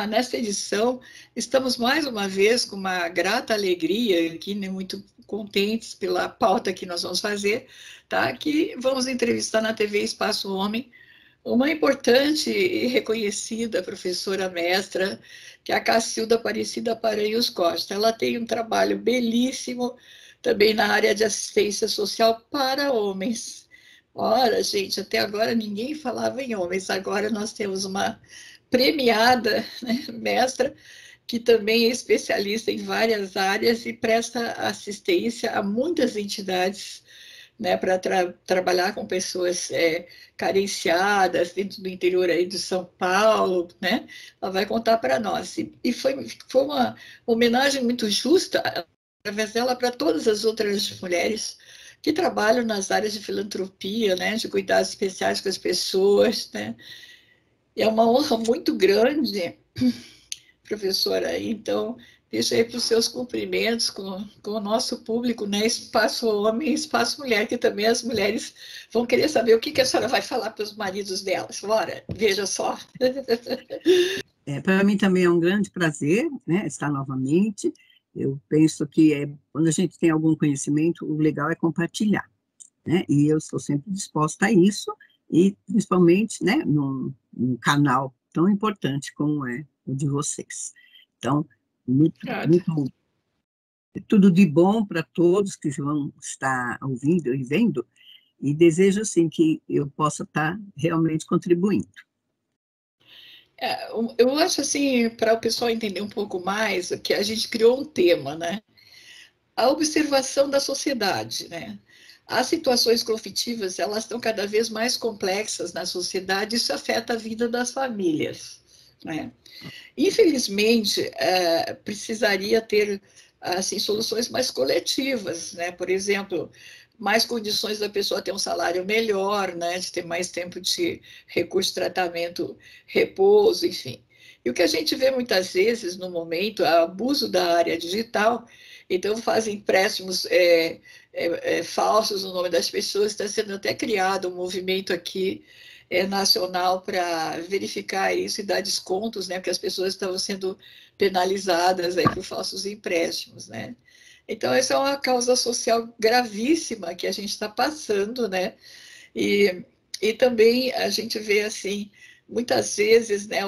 nesta edição, estamos mais uma vez com uma grata alegria aqui, né, muito contentes pela pauta que nós vamos fazer, tá? Que vamos entrevistar na TV Espaço Homem uma importante e reconhecida professora mestra, que é a Cacilda Aparecida Paranhos Costa. Ela tem um trabalho belíssimo também na área de assistência social para homens. Ora, gente, até agora ninguém falava em homens, agora nós temos uma premiada, né, mestra, que também é especialista em várias áreas e presta assistência a muitas entidades, né, para trabalhar com pessoas carenciadas dentro do interior aí de São Paulo, né? Ela vai contar para nós. E foi uma homenagem muito justa, através dela, para todas as outras mulheres que trabalham nas áreas de filantropia, né, de cuidados especiais com as pessoas, né? E é uma honra muito grande, professora. Então, deixa aí para os seus cumprimentos com o nosso público, né? Espaço homem, espaço mulher, que também as mulheres vão querer saber o que, que a senhora vai falar para os maridos delas. Bora, veja só. Para mim também é um grande prazer, né, estar novamente. Eu penso que quando a gente tem algum conhecimento, o legal é compartilhar, né? E eu estou sempre disposta a isso, e principalmente, né, num canal tão importante como é o de vocês. Então, muito, tudo de bom para todos que vão estar ouvindo e vendo, e desejo, sim, que eu possa estar realmente contribuindo. Eu acho assim, para o pessoal entender um pouco mais, que a gente criou um tema, né? A observação da sociedade, né? As situações conflitivas, elas estão cada vez mais complexas na sociedade, isso afeta a vida das famílias, né? Infelizmente, precisaria ter assim, soluções mais coletivas, né? Por exemplo, mais condições da pessoa ter um salário melhor, né? De ter mais tempo de recurso, tratamento, repouso, enfim. E o que a gente vê muitas vezes no momento é o abuso da área digital, então fazem empréstimos falsos no nome das pessoas, está sendo até criado um movimento aqui nacional para verificar isso e dar descontos, né? Porque as pessoas estavam sendo penalizadas aí por falsos empréstimos, né? Então, essa é uma causa social gravíssima que a gente está passando, né? E também a gente vê, assim, muitas vezes, né,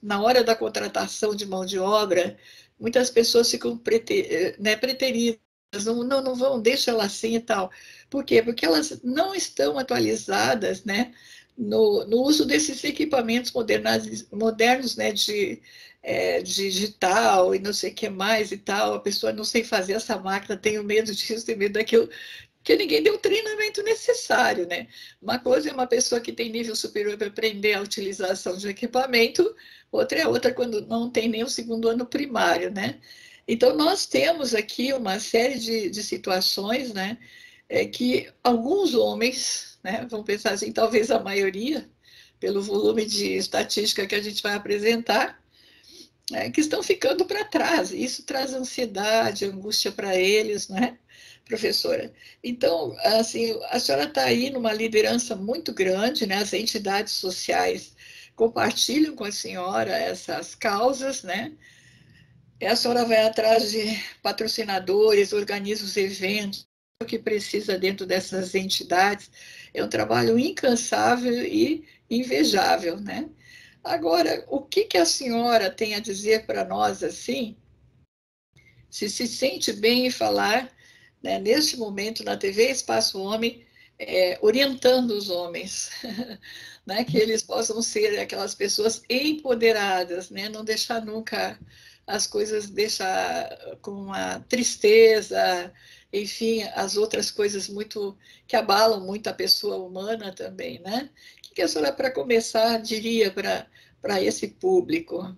na hora da contratação de mão de obra, muitas pessoas ficam preteridas, não vão, deixa ela assim e tal. Por quê? Porque elas não estão atualizadas, né, no uso desses equipamentos modernos, né, digital e não sei o que mais e tal. A pessoa não sei fazer essa máquina, tenho medo disso, tenho medo daquilo, porque ninguém deu o treinamento necessário, né? Uma coisa é uma pessoa que tem nível superior para aprender a utilização de equipamento, outra é outra quando não tem nem o segundo ano primário, né? Então, nós temos aqui uma série de situações, né, que alguns homens, né, vamos pensar assim, talvez a maioria, pelo volume de estatística que a gente vai apresentar, que estão ficando para trás. Isso traz ansiedade, angústia para eles, né, professora? Então, assim, a senhora está aí numa liderança muito grande, né? As entidades sociais compartilham com a senhora essas causas, né? E a senhora vai atrás de patrocinadores, organiza os eventos, o que precisa dentro dessas entidades. É um trabalho incansável e invejável, né? Agora, o que que a senhora tem a dizer para nós, assim, se sente bem em falar, né, neste momento, na TV Espaço Homem, orientando os homens, né, que eles possam ser aquelas pessoas empoderadas, né, não deixar nunca as coisas, deixar com uma tristeza, enfim, as outras coisas muito que abalam muito a pessoa humana também, né? O que a senhora, para começar, diria para esse público?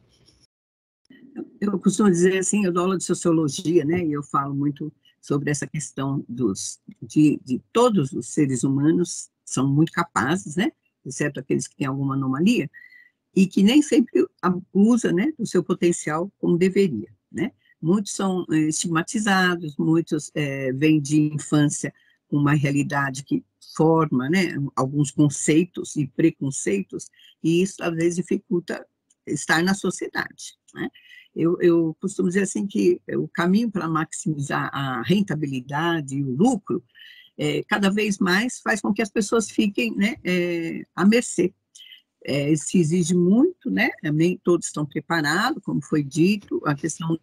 Eu costumo dizer assim, eu dou aula de sociologia, né, e eu falo muito sobre essa questão de todos os seres humanos são muito capazes, né, exceto aqueles que têm alguma anomalia, e que nem sempre usa, né, do seu potencial como deveria, né. Muitos são estigmatizados, muitos vêm de infância com uma realidade que forma, né, alguns conceitos e preconceitos, e isso às vezes dificulta estar na sociedade, né? Eu costumo dizer assim que o caminho para maximizar a rentabilidade e o lucro, cada vez mais faz com que as pessoas fiquem, né, à mercê. Se exige muito, né? Nem todos estão preparados, como foi dito, a questão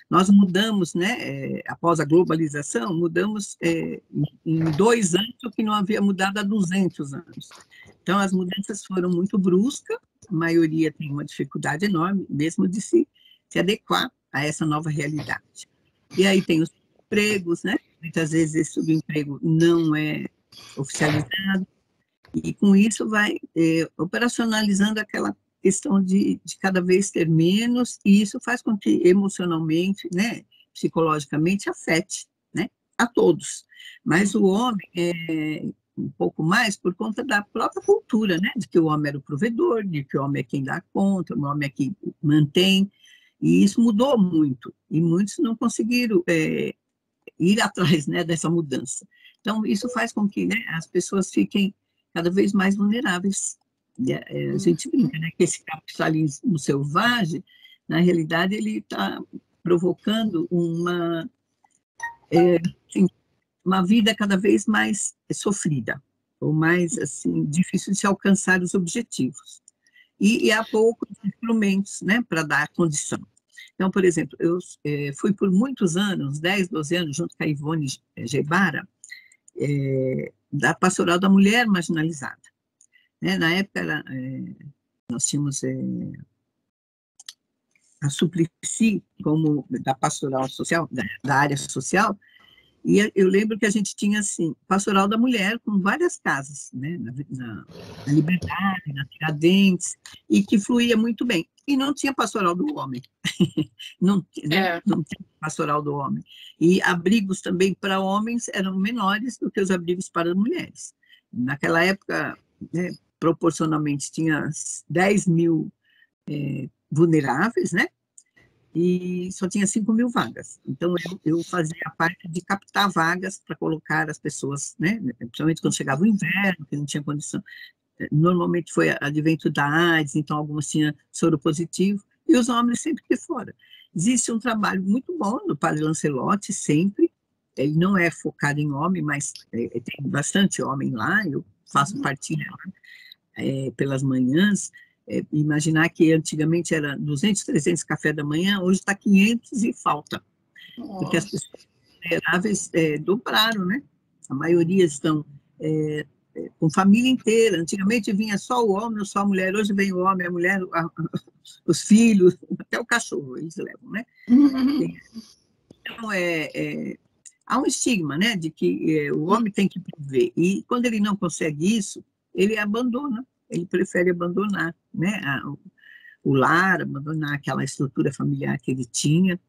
nós mudamos, né? Após a globalização, mudamos em 2 anos o que não havia mudado há 200 anos. Então, as mudanças foram muito bruscas, a maioria tem uma dificuldade enorme, mesmo de se adequar a essa nova realidade. E aí tem os empregos, né? Muitas vezes esse subemprego não é oficializado, e com isso vai operacionalizando aquela questão de cada vez ter menos, e isso faz com que emocionalmente, né, psicologicamente, afete, né, a todos. Mas o homem um pouco mais por conta da própria cultura, né, de que o homem era o provedor, de que o homem é quem dá conta, o homem é quem mantém, e isso mudou muito, e muitos não conseguiram ir atrás, né, dessa mudança. Então, isso faz com que, né, as pessoas fiquem cada vez mais vulneráveis. A gente brinca, né, que esse capitalismo selvagem, na realidade, ele está provocando assim, uma vida cada vez mais sofrida, ou mais, assim, difícil de se alcançar os objetivos. E há poucos instrumentos, né, para dar condição. Então, por exemplo, eu fui por muitos anos, 10, 12 anos, junto com a Ivone Gebara, da Pastoral da Mulher Marginalizada. Né? Na época, nós tínhamos a Suplicy, como da Pastoral Social, da área social, e eu lembro que a gente tinha, assim, Pastoral da Mulher, com várias casas, né? Na Liberdade, na Tiradentes, e que fluía muito bem. E não tinha Pastoral do Homem. Não, né? Não tinha Pastoral do Homem. E abrigos também para homens eram menores do que os abrigos para mulheres. Naquela época, né, proporcionalmente, tinha 10 mil vulneráveis, né? E só tinha 5 mil vagas. Então, eu fazia a parte de captar vagas para colocar as pessoas, né? Principalmente quando chegava o inverno, que não tinha condição. Normalmente foi advento da AIDS, então algumas tinham soro positivo, e os homens sempre de fora. Existe um trabalho muito bom do Padre Lancelotti, sempre. Ele não é focado em homem, mas tem bastante homem lá, eu faço partilha lá, pelas manhãs. Imaginar que antigamente era 200, 300 café da manhã, hoje está 500 e falta. Nossa. Porque as pessoas vulneráveis dobraram, né? A maioria estão com família inteira. Antigamente vinha só o homem ou só a mulher, hoje vem o homem, a mulher, os filhos, até o cachorro eles levam, né? Então, há um estigma, né, de que o homem tem que prover, e quando ele não consegue isso, ele abandona. Ele prefere abandonar, né, o lar, abandonar aquela estrutura familiar que ele tinha,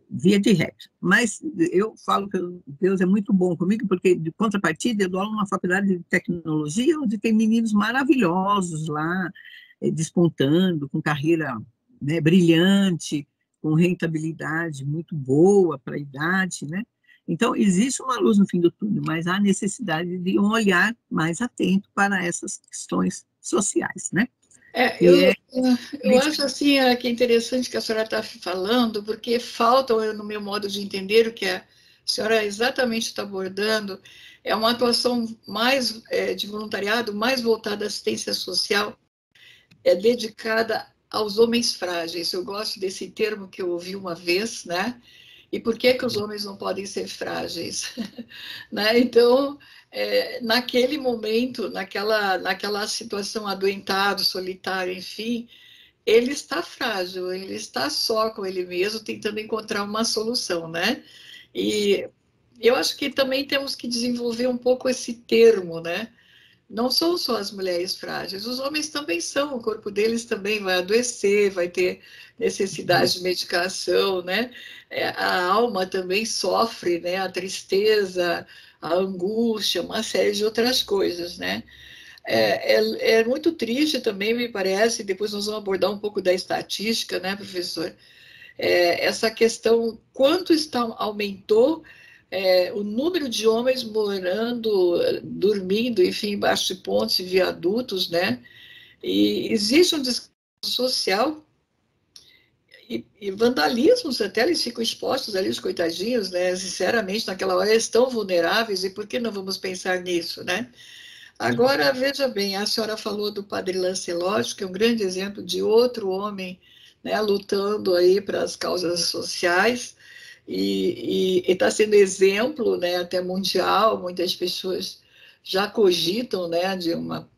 via de regra. Mas eu falo que Deus é muito bom comigo, porque, de contrapartida, eu dou aula numa faculdade de tecnologia, onde tem meninos maravilhosos lá, despontando, com carreira, né, brilhante, com rentabilidade muito boa para a idade, né? Então, existe uma luz no fim do túnel, mas há necessidade de um olhar mais atento para essas questões sociais, né? Eu acho assim que é interessante que a senhora está falando, porque falta, no meu modo de entender, o que a senhora exatamente está abordando, é uma atuação mais de voluntariado, mais voltada à assistência social, dedicada aos homens frágeis. Eu gosto desse termo que eu ouvi uma vez, né? E por que os homens não podem ser frágeis? Né? Então, naquele momento, naquela situação adoentado, solitário, enfim, ele está frágil, ele está só com ele mesmo, tentando encontrar uma solução, né? E eu acho que também temos que desenvolver um pouco esse termo, né? Não são só as mulheres frágeis, os homens também são, o corpo deles também vai adoecer, vai ter necessidade de medicação, né? A alma também sofre, né? A tristeza, a angústia, uma série de outras coisas, né? É muito triste também, me parece, depois nós vamos abordar um pouco da estatística, né, professor? Essa questão, quanto aumentou o número de homens morando, dormindo, enfim, embaixo de pontes e viadutos, né? E existe um social e vandalismos, até eles ficam expostos ali, os coitadinhos, né? Sinceramente, naquela hora eles estão vulneráveis, e por que não vamos pensar nisso, né? Agora, veja bem, a senhora falou do padre Lancelot, que é um grande exemplo de outro homem, né, lutando aí para as causas sociais, e está sendo exemplo, né, até mundial. Muitas pessoas já cogitam, né, de uma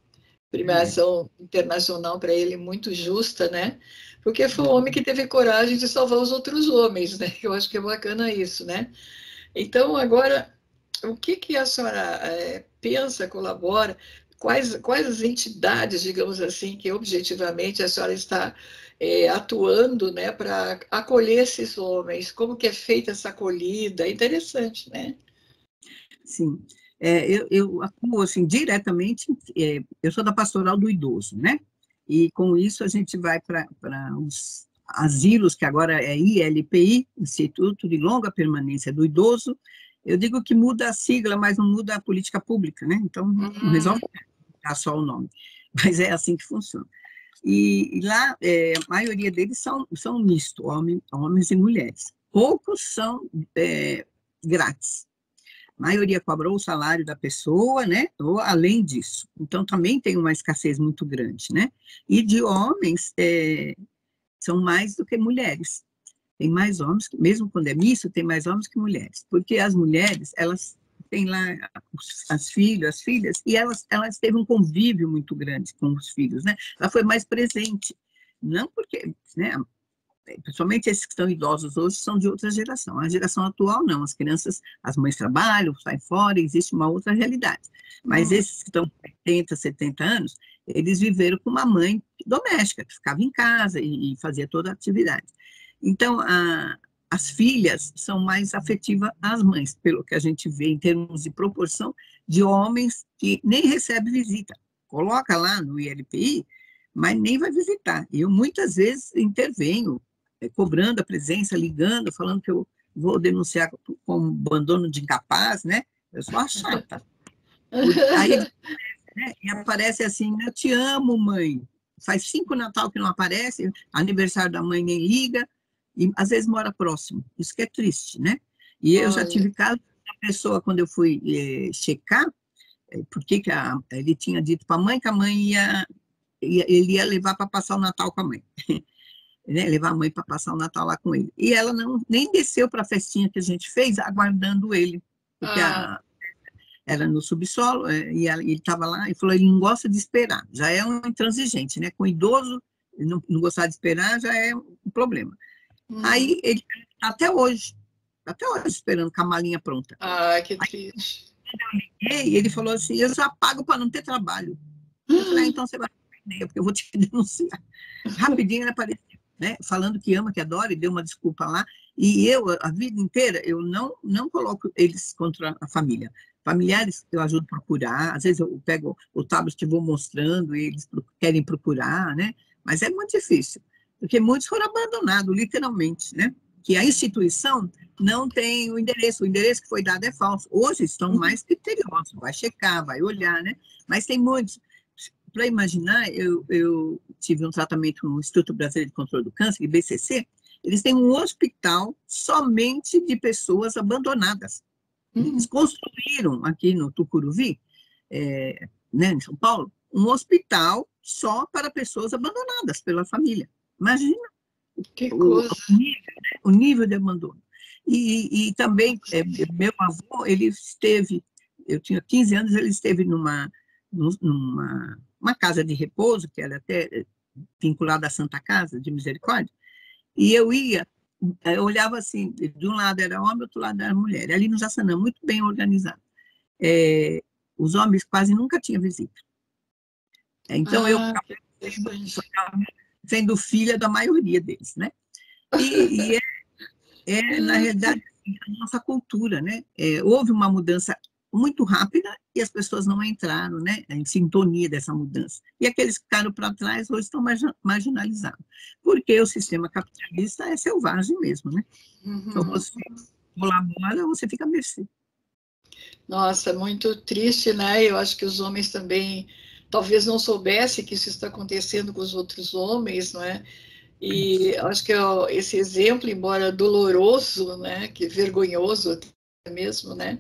premiação internacional para ele muito justa, né? Porque foi um homem que teve coragem de salvar os outros homens, né? Eu acho que é bacana isso, né? Então, agora, o que que a senhora pensa, colabora? Quais as entidades, digamos assim, que objetivamente a senhora está atuando, né, para acolher esses homens? Como que é feita essa acolhida? É interessante, né? Sim. Eu atuo, assim, diretamente, eu sou da pastoral do idoso, né? E com isso a gente vai para os asilos, que agora é ILPI, Instituto de Longa Permanência do Idoso. Eu digo que muda a sigla, mas não muda a política pública, né? Então, não resolve dar só o nome, mas é assim que funciona. E lá, a maioria deles são misto, homens e mulheres. Poucos são grátis. A maioria cobrou o salário da pessoa, né? Ou além disso. Então, também tem uma escassez muito grande, né? E de homens, são mais do que mulheres. Tem mais homens, mesmo quando é misto, tem mais homens que mulheres. Porque as mulheres, elas têm lá as filhas, e elas teve um convívio muito grande com os filhos, né? Ela foi mais presente. Não porque, né? Principalmente esses que estão idosos hoje, são de outra geração. A geração atual, não. As crianças, as mães trabalham, saem fora, existe uma outra realidade. Mas esses que estão com 80, 70 anos, eles viveram com uma mãe doméstica, que ficava em casa e fazia toda a atividade. Então, as filhas são mais afetivas às mães, pelo que a gente vê em termos de proporção de homens que nem recebem visita. Coloca lá no ILPI, mas nem vai visitar. Eu, muitas vezes, intervenho, cobrando a presença, ligando, falando que eu vou denunciar como abandono de incapaz, né? Eu sou a chata. Aí, né, e aparece assim, eu te amo, mãe. Faz 5 Natal que não aparece, aniversário da mãe nem liga, e às vezes mora próximo. Isso que é triste, né? E eu já tive caso da pessoa, quando eu fui checar, porque ele tinha dito para a mãe que a mãe ele ia levar para passar o Natal com a mãe. Né, levar a mãe para passar o Natal lá com ele. E ela nem desceu para a festinha que a gente fez, aguardando ele, porque era no subsolo, e ele estava lá, e falou, ele não gosta de esperar, já é um intransigente, né? Com idoso, não gostar de esperar já é um problema. Aí, ele até hoje esperando com a malinha pronta. Que triste. E ele falou assim, eu já pago para não ter trabalho. Eu falei, então você vai aprender, porque eu vou te denunciar. Rapidinho ele apareceu, né, falando que ama, que adora, e deu uma desculpa lá. E eu, a vida inteira, eu não coloco eles contra a família. Familiares eu ajudo a procurar, às vezes eu pego o tablet e vou mostrando, e eles querem procurar, né? Mas é muito difícil, porque muitos foram abandonados, literalmente, né? Que a instituição não tem o endereço que foi dado é falso. Hoje estão mais criteriosos, vai checar, vai olhar, né? Mas tem muitos. Para imaginar, eu tive um tratamento no Instituto Brasileiro de Controle do Câncer, IBCC, eles têm um hospital somente de pessoas abandonadas. Eles construíram aqui no Tucuruvi, né, em São Paulo, um hospital só para pessoas abandonadas pela família. Imagina que coisa. O nível de abandono. E também, meu avô, ele esteve, eu tinha 15 anos, ele esteve numa casa de repouso, que era até vinculada à Santa Casa de Misericórdia, e eu olhava assim, de um lado era homem, do outro lado era mulher, ali no Jaçanã, muito bem organizado. Os homens quase nunca tinham visita. Então, eu sendo filha da maioria deles, né? E na realidade, a nossa cultura, né? Houve uma mudança muito rápida e as pessoas não entraram, né, em sintonia dessa mudança. E aqueles que ficaram para trás hoje estão marginalizados, porque o sistema capitalista é selvagem mesmo, né? Então, você colabora, você fica a mercê. Nossa, muito triste, né? Eu acho que os homens também talvez não soubesse que isso está acontecendo com os outros homens, não é? E acho que ó, esse exemplo, embora doloroso, né, que vergonhoso até mesmo, né,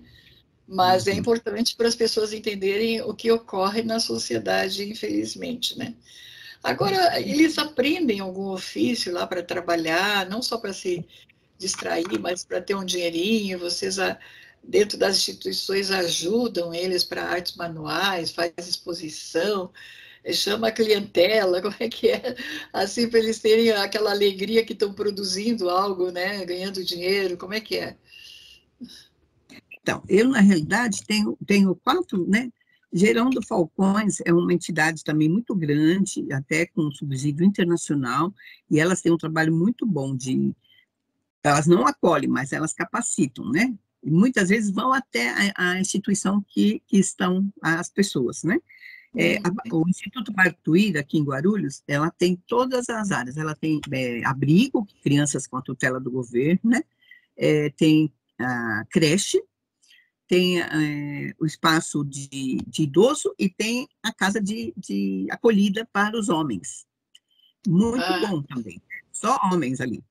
mas é Uhum. importante para as pessoas entenderem o que ocorre na sociedade, infelizmente, né? Agora, eles aprendem algum ofício lá para trabalhar, não só para se distrair, mas para ter um dinheirinho. Vocês, dentro das instituições, ajudam eles para artes manuais, faz exposição, chama a clientela, como é que é? Assim, para eles terem aquela alegria que estão produzindo algo, né? Ganhando dinheiro, como é que é? Então, eu, na realidade, tenho quatro, né? Gerando Falcões é uma entidade também muito grande, até com subsídio internacional, e elas têm um trabalho muito bom elas não acolhem, mas elas capacitam, né? E muitas vezes vão até a instituição que estão as pessoas, né? O Instituto Bartuíra, aqui em Guarulhos, ela tem todas as áreas. Ela tem abrigo, crianças com a tutela do governo, né? Tem a creche, tem o espaço de idoso e tem a casa de acolhida para os homens. Muito Ah, bom também. Só homens ali.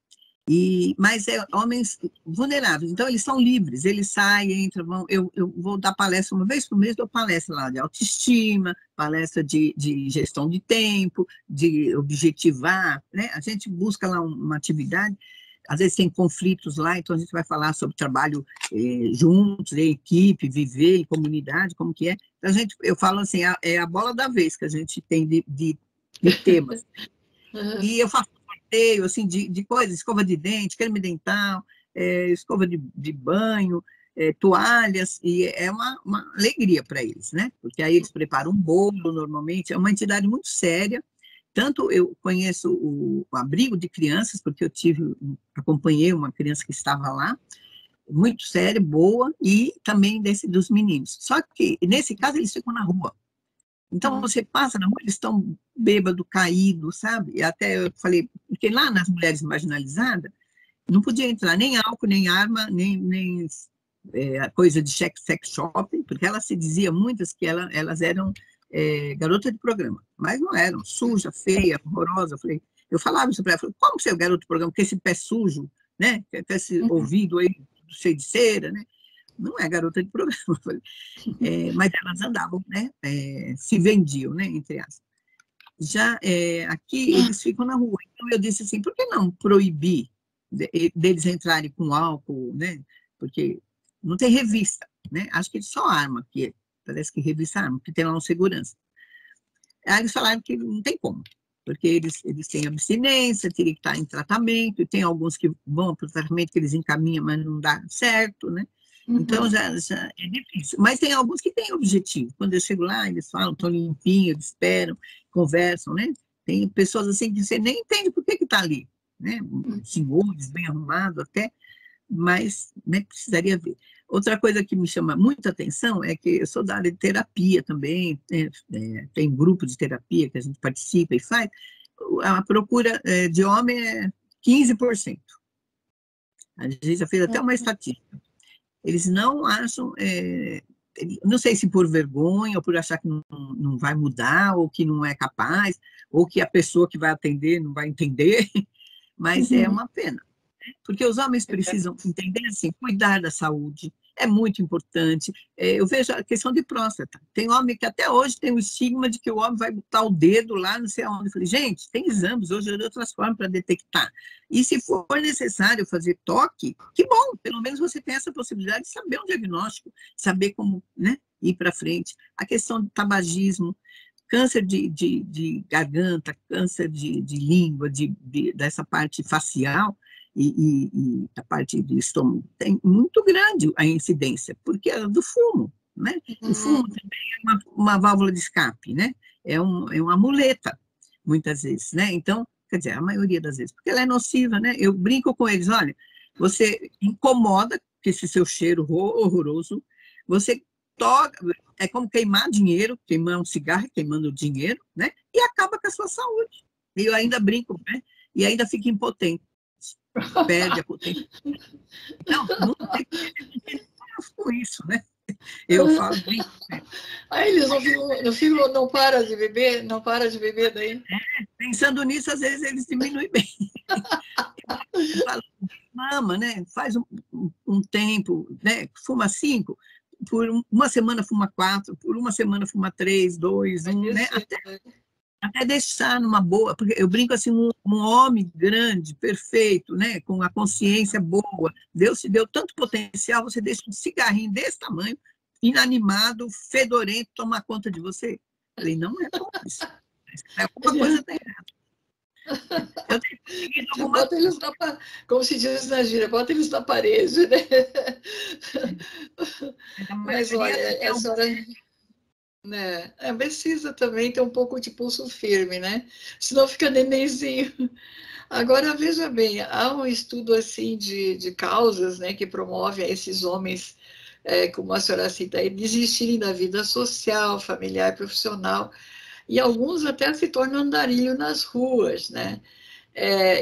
Mas homens vulneráveis, então eles são livres, eles saem, entram, vão. Eu vou dar palestra uma vez por mês, dou palestra lá de autoestima, palestra de gestão de tempo, de objetivar, né? A gente busca lá uma atividade, às vezes tem conflitos lá, então a gente vai falar sobre trabalho juntos, em equipe, viver em comunidade, como que é. Então eu falo assim, é a bola da vez que a gente tem de temas. E eu faço sorteio, assim, de coisas, escova de dente, creme dental, escova de banho, toalhas, e é uma alegria para eles, né? Porque aí eles preparam um bolo, normalmente, é uma entidade muito séria, tanto eu conheço o abrigo de crianças, porque acompanhei uma criança que estava lá, muito séria, boa, e também dos meninos. Só que, nesse caso, eles ficam na rua. Então, você passa na rua, eles estão bêbado, caído, sabe? E até eu falei, porque lá nas mulheres marginalizadas, não podia entrar nem álcool, nem arma, nem coisa de sex shop, porque ela se dizia muitas que elas eram garota de programa, mas não eram, suja, feia, horrorosa. Eu falava isso para ela, falei, como você é garoto de programa, com esse pé sujo, né? Com esse ouvido aí cheio de cera, né? Não é garota de programa. Mas elas andavam, né, se vendiam, né, entre aspas. Já aqui, eles ficam na rua. Então, eu disse assim, por que não proibir deles entrarem com álcool, né, porque não tem revista, né, acho que só arma, que parece que revista arma, porque tem lá um segurança. Aí eles falaram que não tem como, porque eles têm abstinência, teria que estar em tratamento, e tem alguns que vão para o tratamento que eles encaminham, mas não dá certo, né? Então, já é difícil. Mas tem alguns que têm objetivo. Quando eu chego lá, eles falam, estão limpinhos, eles esperam, conversam, né? Tem pessoas assim que você nem entende por que está ali, né? Senhores, bem arrumados até, mas né, precisaria ver. Outra coisa que me chama muita atenção é que eu sou da área de terapia também, tem grupo de terapia que a gente participa e faz, a procura de homem é 15%. A gente já fez até uma estatística. Eles não acham, não sei se por vergonha, ou por achar que não vai mudar, ou que não é capaz, ou que a pessoa que vai atender não vai entender, mas é uma pena. Porque os homens precisam entender, assim, cuidar da saúde, é muito importante. Eu vejo a questão de próstata. Tem homem que até hoje tem o estigma de que o homem vai botar o dedo lá, não sei aonde. Eu falei, gente, tem exames hoje de outras formas para detectar. E se for necessário fazer toque, que bom, pelo menos você tem essa possibilidade de saber um diagnóstico, saber como, né, ir para frente. A questão do tabagismo, câncer de garganta, câncer de língua, dessa parte facial, e a parte de estômago, tem muito grande a incidência, porque é do fumo, né? O fumo também é uma válvula de escape, né? É uma muleta, muitas vezes, né? Então, quer dizer, a maioria das vezes, porque ela é nociva, né? Eu brinco com eles, olha, você incomoda com esse seu cheiro horroroso, você toca, é como queimar dinheiro, queimar um cigarro, queimando dinheiro, né? E acaba com a sua saúde. E eu ainda brinco, né? E ainda fica impotente, perde a potência. Não tem com isso, né? Eu falo bem. Aí eles não para de beber, não para de beber daí. Pensando nisso, às vezes eles diminuem bem. Eu falo, mama, né? Faz um tempo, né? Fuma 5, por uma semana fuma 4, por uma semana fuma 3, 2, 1, né? Até deixar numa boa, porque eu brinco assim, um homem grande, perfeito, né? Com a consciência boa, Deus te deu tanto potencial, você deixa um cigarrinho desse tamanho, inanimado, fedorento, tomar conta de você. Eu falei, não é bom isso. Alguma coisa está errada. Eu tenho conseguido alguma Bota eles como se diz na gíria, bota eles na parede, né? Mas olha, a senhora, né, precisa também ter um pouco de pulso firme, né? Senão fica nenenzinho. Agora, veja bem, há um estudo assim de causas, né, que promove a esses homens, como a senhora cita aí, desistirem da vida social, familiar, profissional, e alguns até se tornam andarilho nas ruas, né?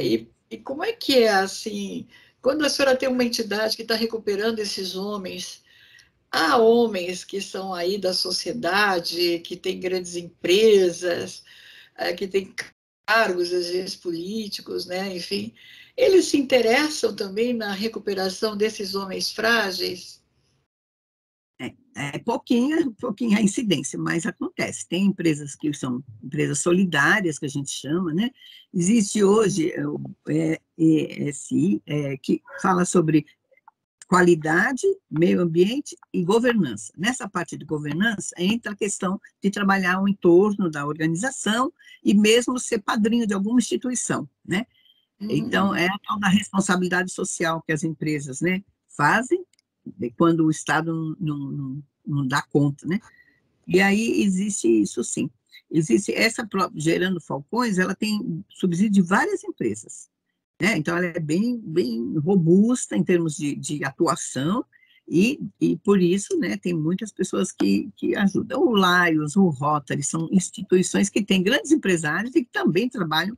E como é que é, assim, quando a senhora tem uma entidade que está recuperando esses homens, há homens que são aí da sociedade, que têm grandes empresas, que têm cargos, às vezes, políticos, né? Enfim, eles se interessam também na recuperação desses homens frágeis? pouquinha a incidência, mas acontece. Tem empresas que são empresas solidárias, que a gente chama, né? Existe hoje o ESI, que fala sobre qualidade, meio ambiente e governança. Nessa parte de governança, entra a questão de trabalhar o entorno da organização e mesmo ser padrinho de alguma instituição, né? Então, é a tal da responsabilidade social que as empresas, né, fazem quando o Estado não dá conta, né? E aí existe isso, sim. Existe essa Gerando Falcões, ela tem subsídio de várias empresas, né? Então, ela é bem robusta em termos de atuação, e por isso, né, tem muitas pessoas que ajudam. O Lions, o Rotary, são instituições que têm grandes empresários e que também trabalham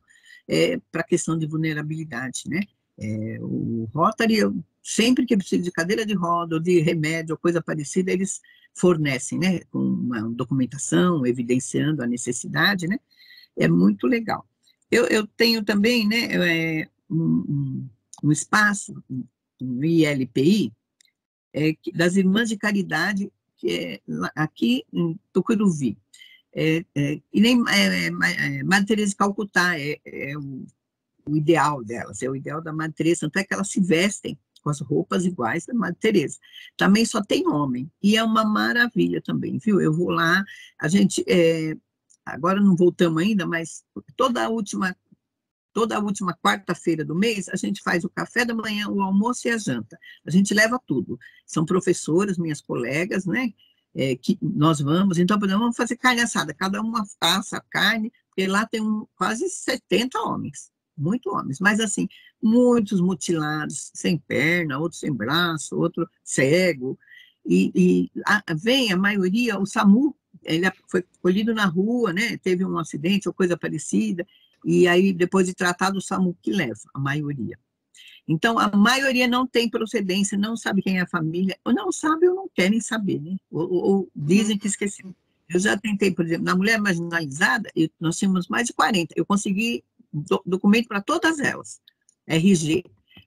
para a questão de vulnerabilidade, né? O Rotary, sempre que precisa de cadeira de roda, ou de remédio, ou coisa parecida, eles fornecem, né, com uma documentação, evidenciando a necessidade, né? É muito legal. Eu tenho também, né, um espaço, um ILPI, das Irmãs de Caridade, que é aqui em Tucuruvi. E nem Madre Teresa de Calcutá é o ideal delas, é o ideal da Madre Teresa, tanto é que elas se vestem com as roupas iguais da Madre Teresa. Também só tem homem, e é uma maravilha também, viu? Eu vou lá, a gente, agora não voltamos ainda, mas toda a última quarta-feira do mês, a gente faz o café da manhã, o almoço e a janta. A gente leva tudo. São professoras, minhas colegas, né? Que nós vamos, então, por exemplo, vamos fazer carne assada, cada uma assa a carne, porque lá tem quase 70 homens, muito homens, mas assim, muitos mutilados, sem perna, outro sem braço, outro cego, vem a maioria, o SAMU, ele foi colhido na rua, né? Teve um acidente ou coisa parecida, e aí, depois de tratado, o SAMU que leva, a maioria. Então, a maioria não tem procedência, não sabe quem é a família, ou não sabe ou não querem saber, né? Ou dizem que esqueceram. Eu já tentei, por exemplo, na mulher marginalizada, nós tínhamos mais de 40, eu consegui documento para todas elas, RG,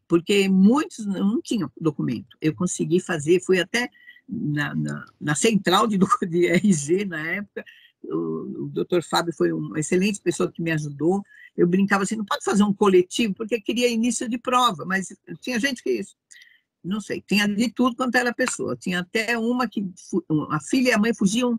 porque muitos não tinham documento. Eu consegui fazer, fui até na central de RG na época, o doutor Fábio foi uma excelente pessoa que me ajudou. Eu brincava assim, não pode fazer um coletivo, porque queria início de prova, mas tinha gente que, não sei, tinha de tudo quanto era pessoa. Tinha até uma que, a filha e a mãe fugiam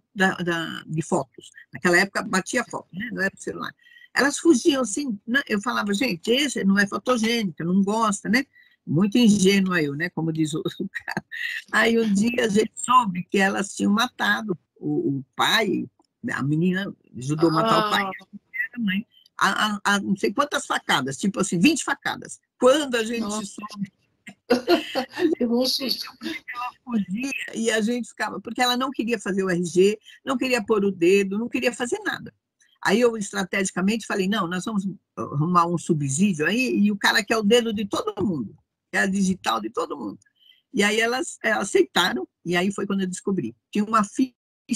de fotos. Naquela época batia foto, né? Não era o celular. Elas fugiam assim, né? Eu falava, gente, esse não é fotogênica, não gosta, né? Muito ingênua eu, né? Como diz o cara. Aí um dia a gente soube que elas tinham matado o pai, a menina ajudou a matar o pai e a mãe, a não sei quantas facadas, tipo assim, 20 facadas. Quando a gente soube, ela fugia e a gente ficava, porque ela não queria fazer o RG, não queria pôr o dedo, não queria fazer nada. Aí eu, estrategicamente, falei, não, nós vamos arrumar um subsídio aí, e o cara quer o dedo de todo mundo, quer a digital de todo mundo. E aí elas aceitaram, e aí foi quando eu descobri. Tinha uma ficha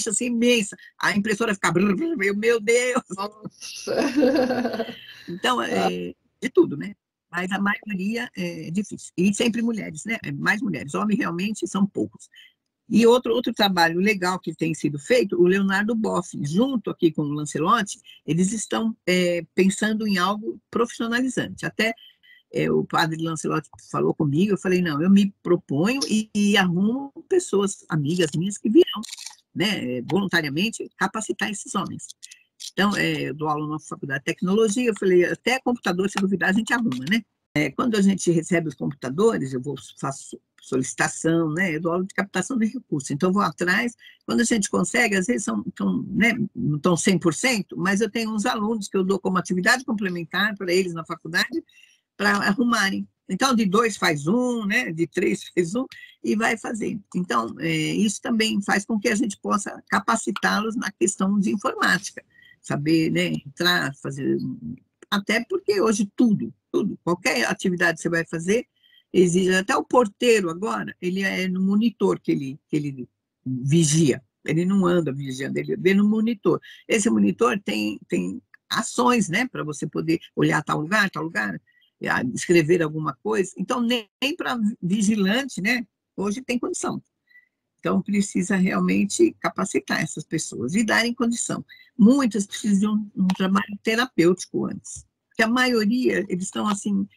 assim, imensa, a impressora ficava, meu Deus! Nossa. Então, de tudo, né? Mas a maioria é difícil. E sempre mulheres, né? Mais mulheres. Homens realmente são poucos. E outro trabalho legal que tem sido feito, o Leonardo Boff, junto aqui com o Lancelotti, eles estão pensando em algo profissionalizante. Até o padre Lancelotti falou comigo, eu falei, não, eu me proponho e arrumo pessoas, amigas minhas, que virão, né, voluntariamente, capacitar esses homens. Então, eu dou aula na Faculdade de Tecnologia, eu falei, até computador, se duvidar, a gente arruma, né? Quando a gente recebe os computadores, faço solicitação, né? Eu dou aula de captação de recursos, então vou atrás, quando a gente consegue, às vezes né, não estão 100%, mas eu tenho uns alunos que eu dou como atividade complementar para eles na faculdade, para arrumarem. Então, de 2 faz 1, né? De 3 faz 1, e vai fazer. Então, isso também faz com que a gente possa capacitá-los na questão de informática, saber, né, entrar, fazer, até porque hoje tudo, qualquer atividade que você vai fazer, exige, até o porteiro agora, ele é no monitor que ele vigia, ele não anda vigiando, ele vê no monitor. Esse monitor tem ações, né, para você poder olhar tal lugar, escrever alguma coisa, então nem para vigilante, né, hoje tem condição. Então, precisa realmente capacitar essas pessoas e darem condição. Muitas precisam de um trabalho terapêutico antes, porque a maioria, eles estão assim,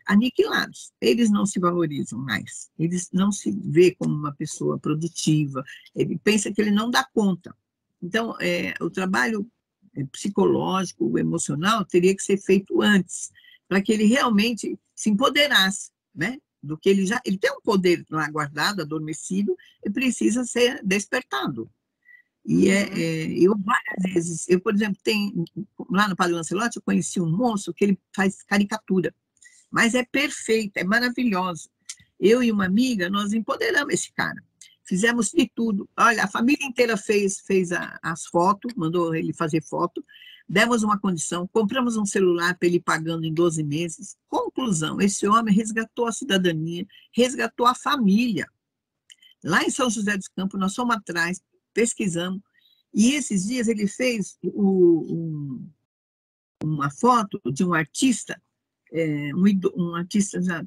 aniquilados. Eles não se valorizam mais, eles não se vê como uma pessoa produtiva, ele pensa que ele não dá conta. Então, o trabalho psicológico, emocional, teria que ser feito antes, para que ele realmente se empoderasse, né? Do que ele tem um poder lá guardado, adormecido, e precisa ser despertado. E eu várias vezes, por exemplo, lá no Padre Lancelotti, eu conheci um moço que ele faz caricatura, mas é perfeito, é maravilhoso. Eu e uma amiga, nós empoderamos esse cara. Fizemos de tudo. Olha, a família inteira fez as fotos, mandou ele fazer foto, demos uma condição, compramos um celular para ele ir pagando em 12 meses. Conclusão, esse homem resgatou a cidadania, resgatou a família. Lá em São José dos Campos, nós fomos atrás, pesquisamos, e esses dias ele fez uma foto de um artista, um artista já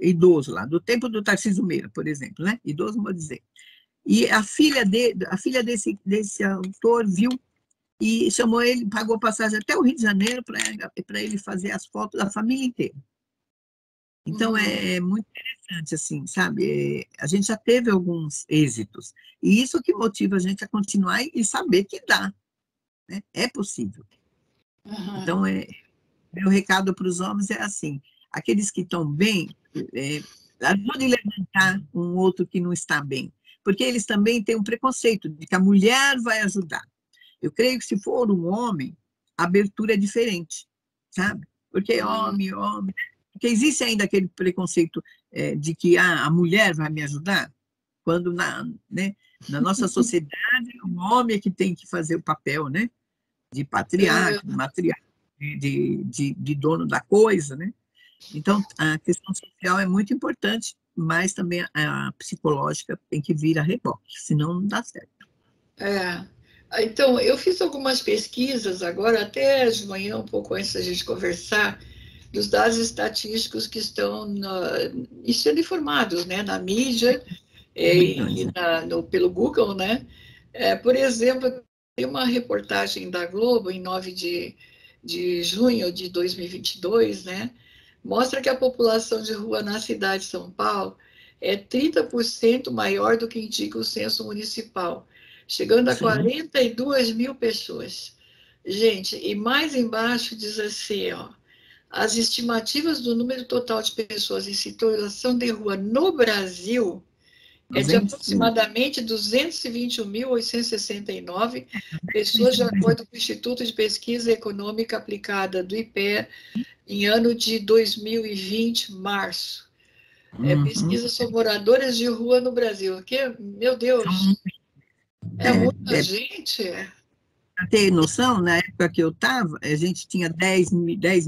idoso lá, do tempo do Tarcísio Meira, por exemplo, né? Idoso, vou dizer. E a filha desse autor viu e chamou ele, pagou passagem até o Rio de Janeiro para ele fazer as fotos da família inteira. Então, é muito interessante, assim, sabe? A gente já teve alguns êxitos, e isso que motiva a gente a continuar e saber que dá, né? É possível. Então, meu recado para os homens é assim, aqueles que estão bem, ajudem a levantar um outro que não está bem, porque eles também têm um preconceito de que a mulher vai ajudar. Eu creio que se for um homem, a abertura é diferente, sabe? Porque homem, porque existe ainda aquele preconceito de que a mulher vai me ajudar, quando né, na nossa sociedade o homem é que tem que fazer o papel, né, de patriarca, matriarca, de dono da coisa, né? Então, a questão social é muito importante, mas também a psicológica tem que vir a reboque, senão não dá certo. Então, eu fiz algumas pesquisas agora, até de manhã, um pouco antes da gente conversar, dos dados estatísticos que estão sendo informados, né, na mídia pelo Google, né? Por exemplo, tem uma reportagem da Globo em 9 de junho de 2022, né? Mostra que a população de rua na cidade de São Paulo é 30% maior do que indica o censo municipal, chegando a 42 mil pessoas. Gente, e mais embaixo diz assim, ó, as estimativas do número total de pessoas em situação de rua no Brasil é de aproximadamente 221.869 pessoas, de acordo com o Instituto de Pesquisa Econômica Aplicada do IPEA, em ano de 2020, março. Pesquisa sobre moradoras de rua no Brasil. Que, meu Deus, muita gente. Para ter noção, na época que eu estava, a gente tinha 10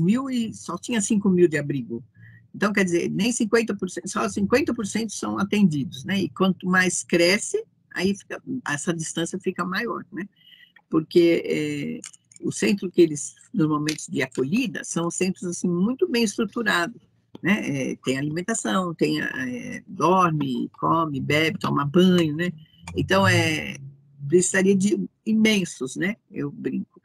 mil e só tinha 5 mil de abrigo. Então, quer dizer, nem 50%, só 50% são atendidos, né? E quanto mais cresce, aí essa distância fica maior, né? Porque o centro que eles, normalmente, de acolhida, são centros, assim, muito bem estruturados, né? Tem alimentação, dorme, come, bebe, toma banho, né? Então, precisaria de imensos, né? Eu brinco.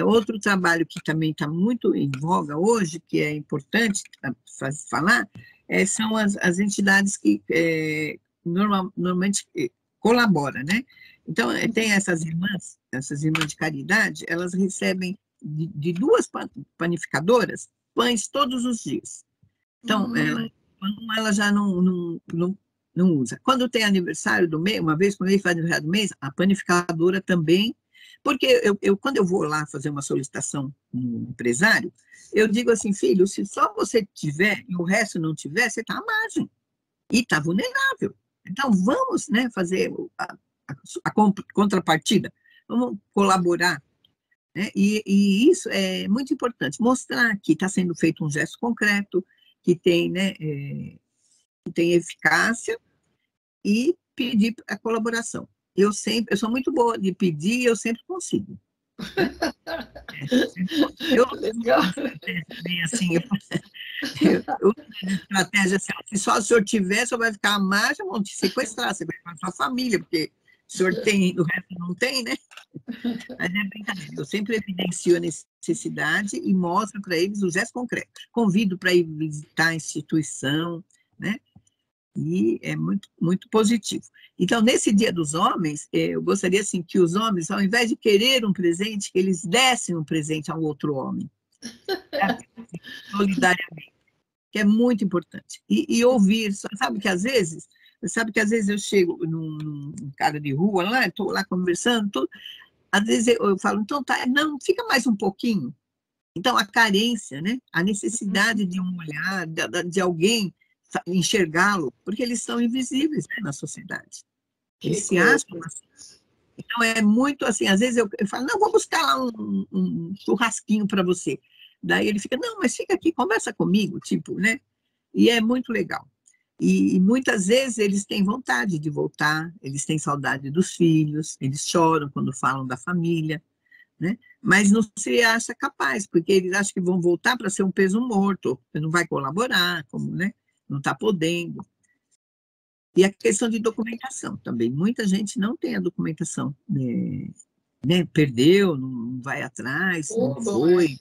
Outro trabalho que também está muito em voga hoje, que é importante falar, são as entidades que normalmente colaboram, né? Então, tem essas irmãs de caridade, elas recebem de duas panificadoras pães todos os dias. Então, ela já não usa. Quando tem aniversário do mês, uma vez por mês faz aniversário do mês, a panificadora também, porque quando eu vou lá fazer uma solicitação no empresário, eu digo assim, filho, se só você tiver e o resto não tiver, você está à margem e está vulnerável. Então, vamos, né, fazer a contrapartida, vamos colaborar, né? E isso é muito importante, mostrar que está sendo feito um gesto concreto, que tem, né, que tem eficácia, e pedir a colaboração. Eu sou muito boa de pedir, eu sempre consigo. Né? Eu Legal. assim, eu estratégia assim, se só o senhor tiver, só vai ficar à margem, vão te sequestrar, você vai para a sua família, porque o senhor tem, o resto não tem, né? Mas é brincadeira. Eu sempre evidencio a necessidade e mostro para eles o gesto concreto. Convido para ir visitar a instituição, né? E é muito, muito positivo. Então, nesse Dia dos Homens, eu gostaria assim, que os homens, ao invés de querer um presente, que eles dessem um presente ao outro homem, solidariamente, que é muito importante. E ouvir, sabe que às vezes eu chego num cara de rua, lá, estou lá conversando, às vezes eu falo, então tá, não, fica mais um pouquinho. Então, a carência, né? A necessidade de um olhar, de alguém enxergá-lo, porque eles são invisíveis, né, na sociedade. Eles se acham assim. Então, é muito assim, às vezes eu falo, não, vou buscar lá um churrasquinho para você. Daí ele fica, não, mas fica aqui, conversa comigo, tipo, né? E é muito legal. E muitas vezes eles têm vontade de voltar, eles têm saudade dos filhos, eles choram quando falam da família, né? Mas não se acha capaz, porque eles acham que vão voltar para ser um peso morto, que não vai colaborar, como, né? Não está podendo. E a questão de documentação também. Muita gente não tem a documentação, né? Perdeu, não vai atrás, não foi.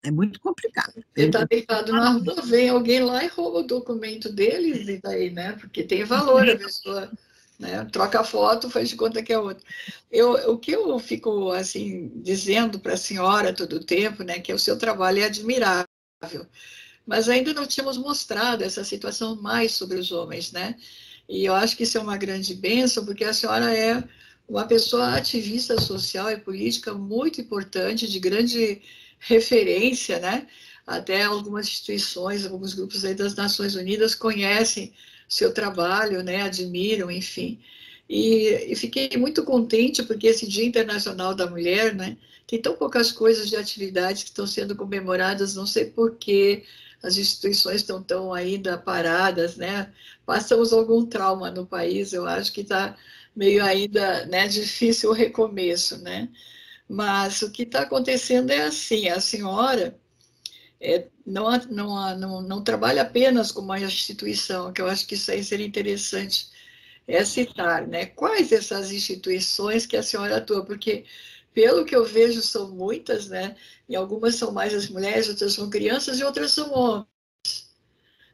É muito complicado. Ele está deitado na rua, vem alguém lá e rouba o documento deles, e daí, né? Porque tem valor a pessoa, né? Troca a foto, faz de conta que é outra. O que eu fico, assim, dizendo para a senhora todo o tempo, né? Que o seu trabalho é admirável, mas ainda não tínhamos mostrado essa situação mais sobre os homens, né? E eu acho que isso é uma grande bênção, porque a senhora é uma pessoa ativista social e política muito importante, de grande referência, né? Até algumas instituições, alguns grupos aí das Nações Unidas conhecem seu trabalho, né? Admiram, enfim. E fiquei muito contente porque esse Dia Internacional da Mulher, né? Tem tão poucas coisas de atividades que estão sendo comemoradas, não sei por que as instituições estão tão ainda paradas, né? Passamos algum trauma no país, eu acho que está meio ainda, né, difícil o recomeço, né? Mas o que está acontecendo é assim, a senhora não trabalha apenas com uma instituição, que eu acho que isso aí seria interessante citar, né? Quais essas instituições que a senhora atua? Porque, pelo que eu vejo, são muitas, né? E algumas são mais as mulheres, outras são crianças e outras são homens.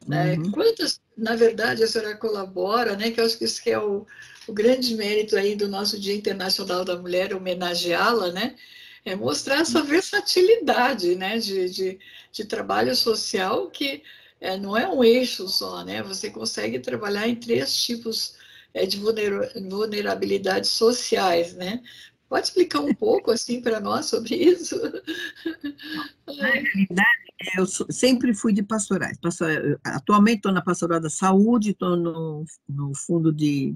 Né? Quantas, na verdade, a senhora colabora, né? Que eu acho que isso que é o grande mérito aí do nosso Dia Internacional da Mulher, homenageá-la, né? É mostrar essa versatilidade, né? De trabalho social que não é um eixo só, né? Você consegue trabalhar em 3 tipos de vulnerabilidades sociais, né? Pode explicar um pouco assim para nós sobre isso? Na realidade, eu sempre fui de pastorais. Atualmente estou na Pastoral da Saúde, estou no Fundo de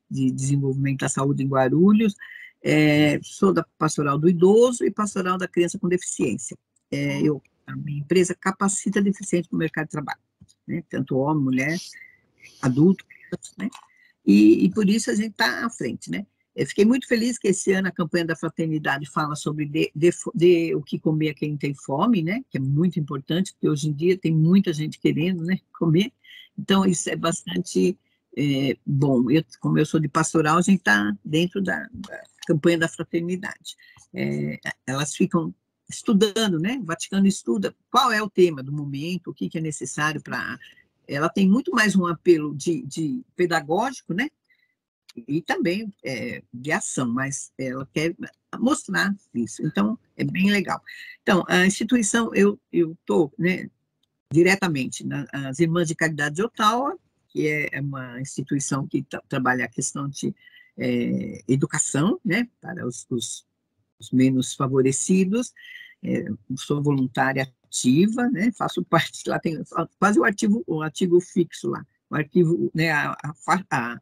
Desenvolvimento da Saúde em Guarulhos, sou da Pastoral do Idoso e Pastoral da Criança com Deficiência. A minha empresa capacita deficientes para o mercado de trabalho. né? Tanto homem, mulher, adulto, né? E por isso a gente está à frente, né? Eu fiquei muito feliz que esse ano a campanha da fraternidade fala sobre de o que comer a quem tem fome, né? Que é muito importante, porque hoje em dia tem muita gente querendo, né, comer. Então, isso é bastante bom. Como eu sou de pastoral, a gente está dentro da campanha da fraternidade. Elas ficam estudando, né? O Vaticano estuda qual é o tema do momento, o que é necessário para... Ela tem muito mais um apelo de pedagógico, né? E também de ação, mas ela quer mostrar isso. Então, é bem legal. Então, a instituição, eu estou, né, diretamente nas Irmãs de Caridade de Ottawa, que é uma instituição que trabalha a questão de educação, né, para os menos favorecidos. Sou voluntária ativa, né, faço parte, lá tem quase o artigo fixo lá, o arquivo, né, a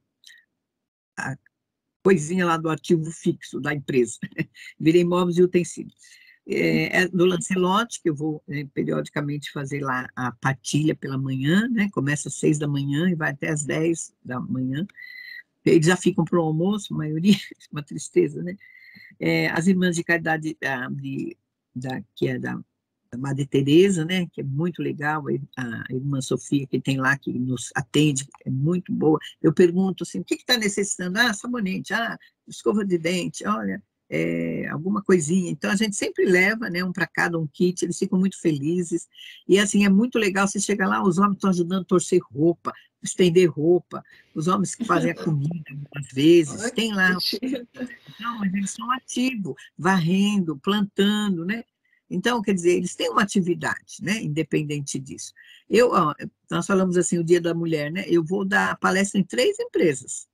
coisinha lá do arquivo fixo da empresa, virei móveis e utensílios. Do Lancelotti, que eu vou periodicamente fazer lá a partilha pela manhã, né? Começa às 6 da manhã e vai até às 10 da manhã. Eles já ficam para o almoço, a maioria, uma tristeza, né? As Irmãs de Caridade, que é da Madre Teresa, né, que é muito legal, a irmã Sofia, que tem lá, que nos atende, é muito boa. Eu pergunto assim, o que está necessitando? Sabonete, escova de dente, olha, alguma coisinha. Então, a gente sempre leva, né, um para cada, um kit, eles ficam muito felizes. E, assim, é muito legal, você chega lá, os homens estão ajudando a torcer roupa, estender roupa, os homens que fazem a comida, muitas vezes, tem lá... Não, mas eles são ativos, varrendo, plantando, né? Então, quer dizer, eles têm uma atividade, né? Independente disso. Nós falamos assim, o Dia da Mulher, né? Eu vou dar palestra em 3 empresas,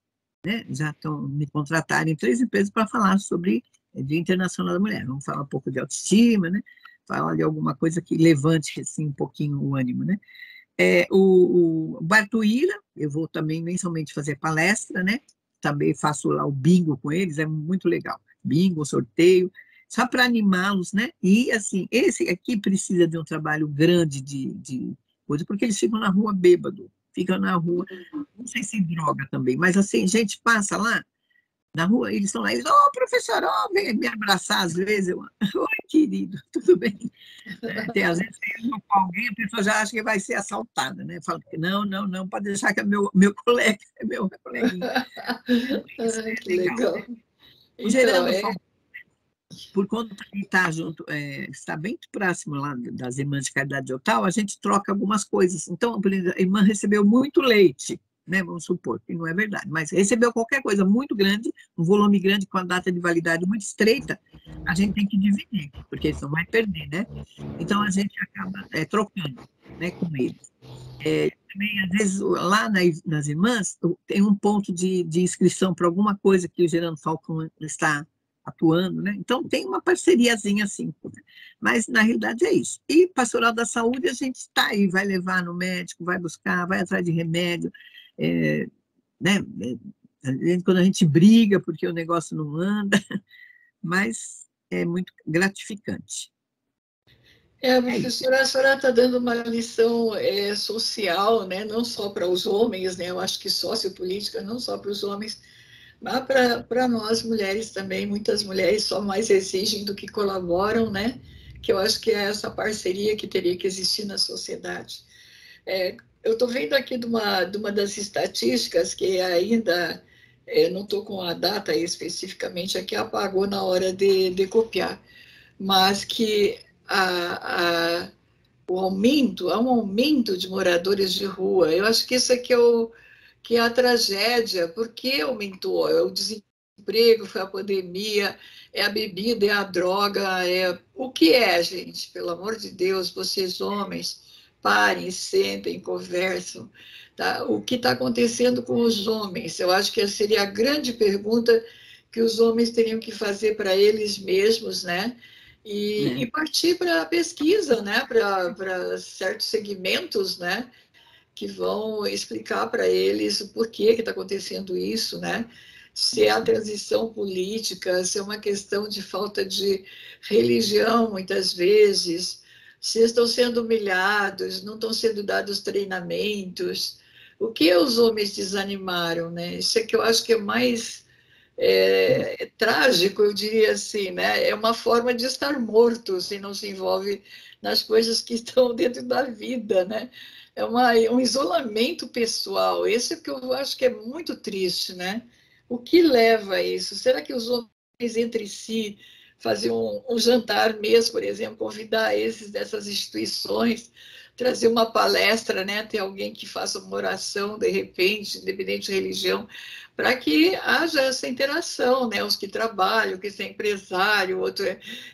né? Já estão me contratando em 3 empresas para falar sobre o Dia Internacional da Mulher. Vamos falar um pouco de autoestima, né? Falar de alguma coisa que levante, assim, um pouquinho o ânimo, né? O Bartuíra, eu vou também mensalmente fazer palestra, né? Também faço lá o bingo com eles, é muito legal. Bingo, sorteio, só para animá-los, né? E, assim, esse aqui precisa de um trabalho grande de coisa, porque eles ficam na rua bêbado, ficam na rua, não sei se droga também, mas, assim, gente passa lá, na rua, eles estão lá, eles, professor, vem me abraçar às vezes, oi, querido, tudo bem? Às vezes, com alguém, a pessoa já acha que vai ser assaltada, né? Fala que não, não, não, pode deixar que é meu colega, é meu coleguinha. Isso é Que legal. legal. Então, Gerando, por conta de estar junto, está bem próximo lá das Irmãs de Caridade de Ottawa, a gente troca algumas coisas. Então, por exemplo, a irmã recebeu muito leite, né? Vamos supor que não é verdade, mas recebeu qualquer coisa muito grande, um volume grande com a data de validade muito estreita, a gente tem que dividir, porque senão vai perder, né? Então, a gente acaba trocando, né, com eles. Também, às vezes, lá nas irmãs, tem um ponto de inscrição para alguma coisa que o Gerando Falcão está atuando, né? Então, tem uma parceriazinha assim, né? Mas, na realidade, é isso. E Pastoral da Saúde, a gente está aí, vai levar no médico, vai buscar, vai atrás de remédio, né? Quando a gente briga porque o negócio não anda, mas é muito gratificante. Professora, a senhora está dando uma lição social, né? Não só para os homens, né? Eu acho que sociopolítica, não só para os homens, mas para nós mulheres também. Muitas mulheres só mais exigem do que colaboram, né? Que eu acho que é essa parceria que teria que existir na sociedade. Eu estou vendo aqui de uma das estatísticas que ainda não estou com a data especificamente aqui, apagou na hora de copiar, mas que há um aumento de moradores de rua. Eu acho que isso aqui que é a tragédia, porque aumentou, é o desemprego, foi a pandemia, é a bebida, é a droga, o que é, gente? Pelo amor de Deus, vocês homens, parem, sentem, conversam. Tá? O que está acontecendo com os homens? Eu acho que essa seria a grande pergunta que os homens teriam que fazer para eles mesmos, né? E partir para a pesquisa, né? Para certos segmentos, né? Que vão explicar para eles o porquê que está acontecendo isso, né? Se é a transição política, se é uma questão de falta de religião, muitas vezes, se estão sendo humilhados, não estão sendo dados treinamentos. O que os homens desanimaram, né? Isso é que eu acho que é mais trágico, eu diria assim, né? É uma forma de estar morto se não se envolve nas coisas que estão dentro da vida, né? Um isolamento pessoal. Esse é que eu acho que é muito triste, né? O que leva a isso? Será que os homens entre si fazer um jantar mesmo, por exemplo, convidar esses dessas instituições, trazer uma palestra, né? Ter alguém que faça uma oração, de repente, independente de religião, para que haja essa interação, né? Os que trabalham, que é empresário, o outro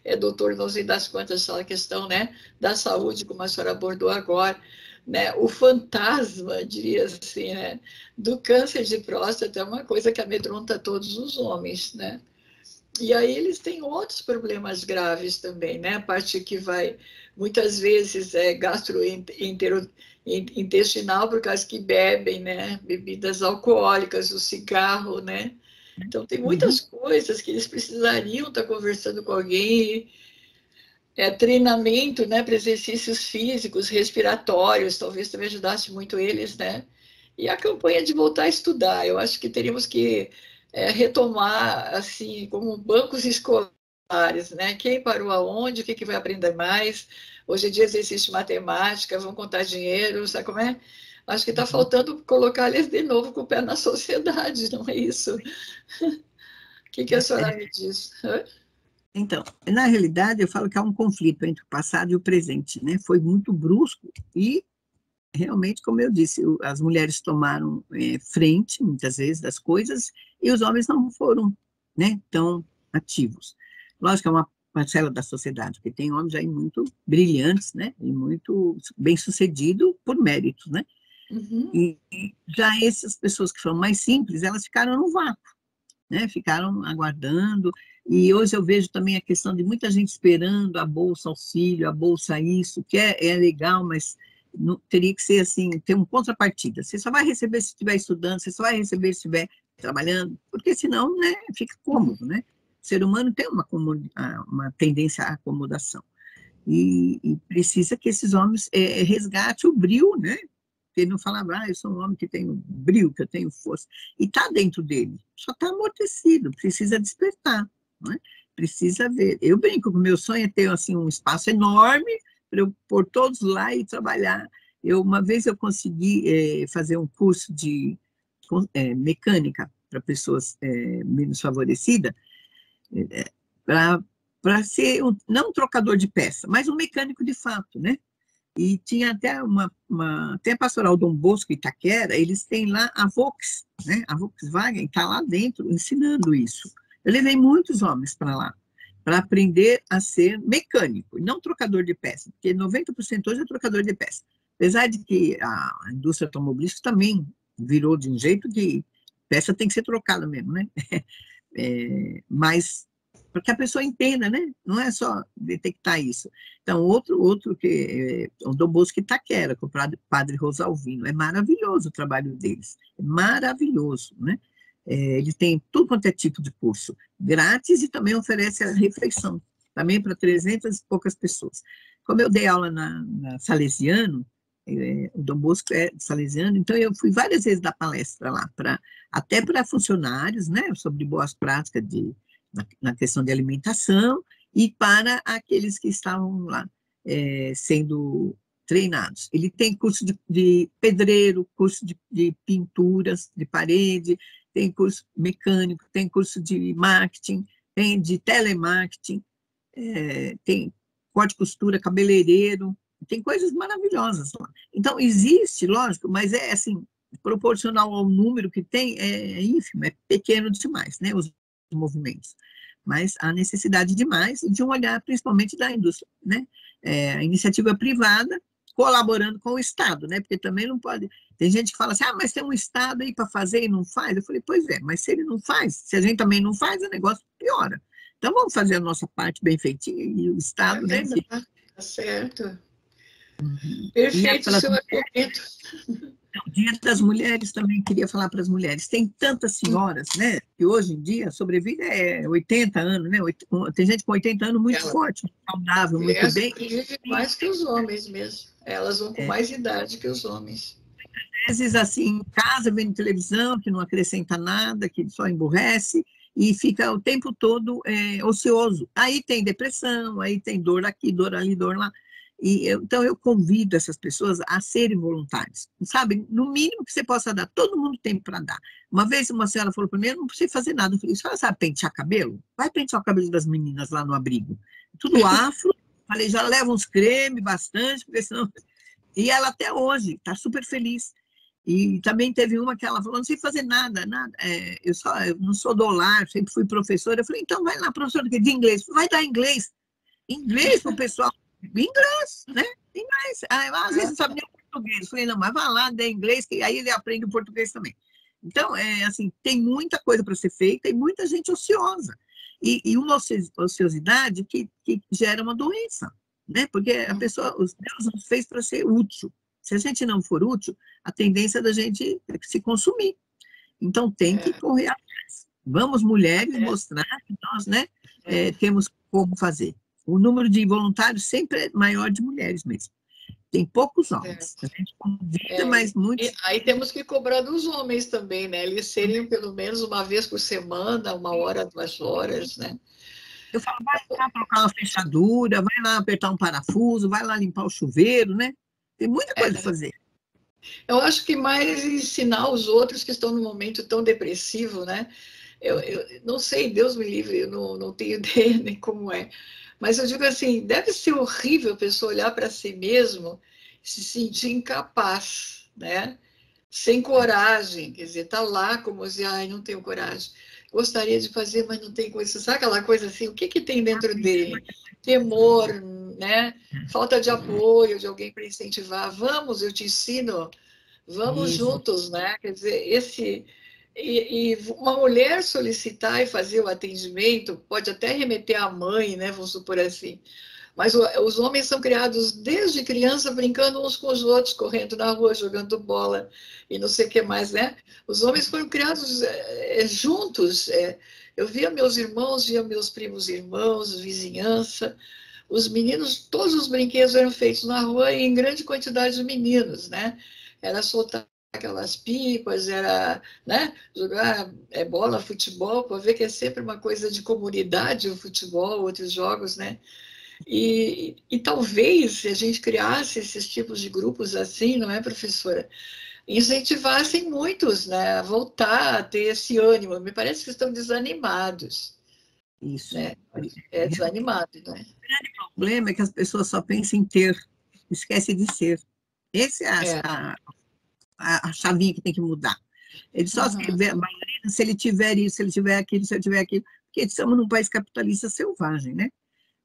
é doutor, não sei das quantas, só a questão, né? Da saúde, como a senhora abordou agora. Né, o fantasma, diria assim, né, do câncer de próstata é uma coisa que amedronta todos os homens, né? E aí eles têm outros problemas graves também, né? A parte que vai, muitas vezes, gastrointestinal, por causa que bebem, né? Bebidas alcoólicas, o cigarro, né? Então, tem muitas coisas que eles precisariam estar conversando com alguém, treinamento, né, para exercícios físicos, respiratórios, talvez também ajudasse muito eles, né? E a campanha de voltar a estudar, eu acho que teríamos que retomar, assim, como bancos escolares, né? Quem parou aonde, o que vai aprender mais? Hoje em dia existe matemática, vão contar dinheiro, sabe como é? Acho que está faltando colocar eles de novo com o pé na sociedade, não é isso? O que a senhora me diz? Então, na realidade, eu falo que há um conflito entre o passado e o presente, né? Foi muito brusco e, realmente, como eu disse, as mulheres tomaram frente, muitas vezes, das coisas e os homens não foram, né, tão ativos. Lógico que é uma parcela da sociedade, porque tem homens aí muito brilhantes, né, e muito bem-sucedidos por méritos, né? Uhum. E já essas pessoas que foram mais simples, elas ficaram no vácuo, né? Ficaram aguardando, e hoje eu vejo também a questão de muita gente esperando a bolsa auxílio, a bolsa isso, que é legal, mas não, teria que ser assim, ter um contrapartida. Você só vai receber se estiver estudando, você só vai receber se estiver trabalhando, porque senão, né, fica cômodo, né? O ser humano tem uma tendência à acomodação. E precisa que esses homens resgatem o brio, né? Ele não falava, eu sou um homem que tenho brio, que eu tenho força. E está dentro dele, só está amortecido, precisa despertar, não é? Precisa ver. Eu brinco que o meu sonho é ter assim, um espaço enorme para eu pôr todos lá e trabalhar. Uma vez eu consegui fazer um curso de mecânica para pessoas menos favorecidas, para ser não um trocador de peça, mas um mecânico de fato, né? E tinha até tem a Pastoral Dom Bosco Itaquera, eles têm lá a né? A Volkswagen está lá dentro ensinando isso. Eu levei muitos homens para lá, para aprender a ser mecânico, e não trocador de peça, porque 90% hoje é trocador de peça. Apesar de que a indústria automobilística também virou de um jeito que peça tem que ser trocada mesmo, né? Mas para que a pessoa entenda, né? Não é só detectar isso. Então, outro que o Dom Bosco Itaquera, com o padre Rosalvino, é maravilhoso o trabalho deles, é maravilhoso, né? Ele tem tudo quanto é tipo de curso, grátis, e também oferece a refeição, também para 300 e poucas pessoas. Como eu dei aula na Salesiano, o Dom Bosco é salesiano, então eu fui várias vezes dar palestra lá, até para funcionários, né, sobre boas práticas na questão de alimentação, e para aqueles que estavam lá sendo treinados. Ele tem curso de pedreiro, curso de pinturas de parede, tem curso mecânico, tem curso de marketing, tem de telemarketing, tem corte e costura, cabeleireiro, tem coisas maravilhosas lá. Então, existe, lógico, mas é assim, proporcional ao número que tem, é ínfimo, é pequeno demais, né, os movimentos. Mas há necessidade demais de um olhar, principalmente da indústria, né? A iniciativa privada colaborando com o Estado, né? Porque também não pode. Tem gente que fala assim, mas tem um Estado aí para fazer e não faz. Eu falei, pois é, mas se ele não faz, se a gente também não faz, o negócio piora. Então vamos fazer a nossa parte bem feitinha e o Estado, né? Tá certo. Uhum. E Perfeito o seu argumento. O Dia das Mulheres também queria falar para as mulheres. Tem tantas senhoras, né, que hoje em dia a sobrevida é 80 anos, né? Tem gente com 80 anos muito Ela, forte, muito saudável, muito mulher bem. sobrevive mais que os homens mesmo. Elas vão com É, mais idade que os homens. às vezes, assim, em casa, vendo televisão, que não acrescenta nada, que só emburrece, e fica o tempo todo ocioso. Aí tem depressão, aí tem dor aqui, dor ali, dor lá. Então, eu convido essas pessoas a serem voluntárias, sabe? No mínimo que você possa dar, todo mundo tem para dar. Uma vez uma senhora falou para mim, eu não preciso fazer nada. Eu falei, a senhora sabe pentear cabelo? Vai pentear o cabelo das meninas lá no abrigo. Tudo afro. Falei, já leva uns creme bastante, porque senão... E ela até hoje está super feliz. E também teve uma que ela falou, não sei fazer nada, nada. Eu não sou do lar, sempre fui professora. Eu falei, então vai lá, professora de inglês. Vai dar inglês. Inglês para o pessoal. Inglês, né? Inglês. Às vezes não sabe nem o português. Eu falei, não, mas vai lá, dê inglês, que aí ele aprende o português também. Então, assim, tem muita coisa para ser feita e muita gente ociosa. E uma ociosidade que gera uma doença, né? Porque a pessoa, Deus nos fez para ser útil. Se a gente não for útil, a tendência da gente é se consumir. Então, tem que correr atrás. Vamos, mulheres, mostrar que nós, né, temos como fazer. O número de voluntários sempre é maior de mulheres mesmo. Tem poucos homens. A gente convida, mas muitos... Aí temos que cobrar dos homens também, né? Eles seriam pelo menos uma vez por semana, 1 hora, 2 horas, né? Eu falo, vai lá trocar uma fechadura, vai lá apertar um parafuso, vai lá limpar o chuveiro, né? Tem muita coisa para fazer. Eu acho que mais ensinar os outros que estão num momento tão depressivo, né? Eu não sei, Deus me livre, eu não tenho ideia nem como é. Mas eu digo assim, deve ser horrível a pessoa olhar para si mesmo e se sentir incapaz, né? Sem coragem, quer dizer, tá lá como assim, ai, não tenho coragem. Gostaria de fazer, mas não tem coisa. Sabe aquela coisa assim, o que que tem dentro dele? Temor, né? Falta de apoio de alguém para incentivar. Vamos, eu te ensino. Vamos Isso. juntos, né? Quer dizer, e uma mulher solicitar e fazer o atendimento pode até remeter à mãe, né? Vamos supor assim. Mas os homens são criados desde criança brincando uns com os outros, correndo na rua, jogando bola e não sei o que mais, né? Os homens foram criados juntos. Eu via meus irmãos, via meus primos irmãos, vizinhança. Os meninos, todos os brinquedos eram feitos na rua e em grande quantidade de meninos, né? Era soltar aquelas pipas, era, né, jogar bola, futebol, para ver que é sempre uma coisa de comunidade, o futebol, outros jogos, né? E talvez se a gente criasse esses tipos de grupos assim, não é, professora? Incentivassem muitos, né, a voltar a ter esse ânimo. Me parece que estão desanimados, Isso. né? É desanimado, né? O problema é que as pessoas só pensam em ter, esquece de ser. Essa é É. a chavinha que tem que mudar. Ele só se vê, se ele tiver isso, se ele tiver aquilo, se ele tiver aquilo, porque estamos num país capitalista selvagem, né?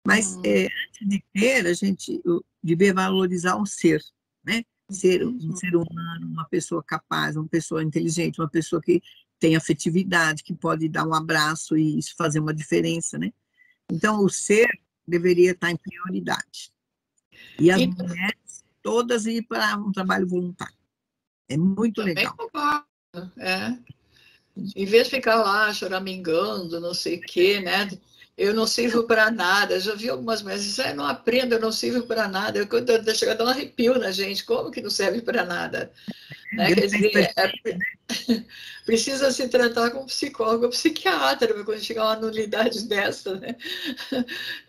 Mas antes de ter, a gente deve valorizar o ser, né? Ser um ser humano, uma pessoa capaz, uma pessoa inteligente, uma pessoa que tem afetividade, que pode dar um abraço e isso fazer uma diferença, né? Então, o ser deveria estar em prioridade. E as Então, mulheres todas ir para um trabalho voluntário. É muito também legal. concordo, é. Em vez de ficar lá choramingando, não sei o quê, né? Eu não sirvo para nada. Eu já vi algumas mulheres dizendo, não aprendo, eu não sirvo para nada. Eu, quando chega a dar um arrepio na gente, como que não serve para nada? Né? Deus Quer fez dizer, perfeito, né? precisa se tratar com um psicólogo ou psiquiatra quando chegar uma nulidade dessa, né?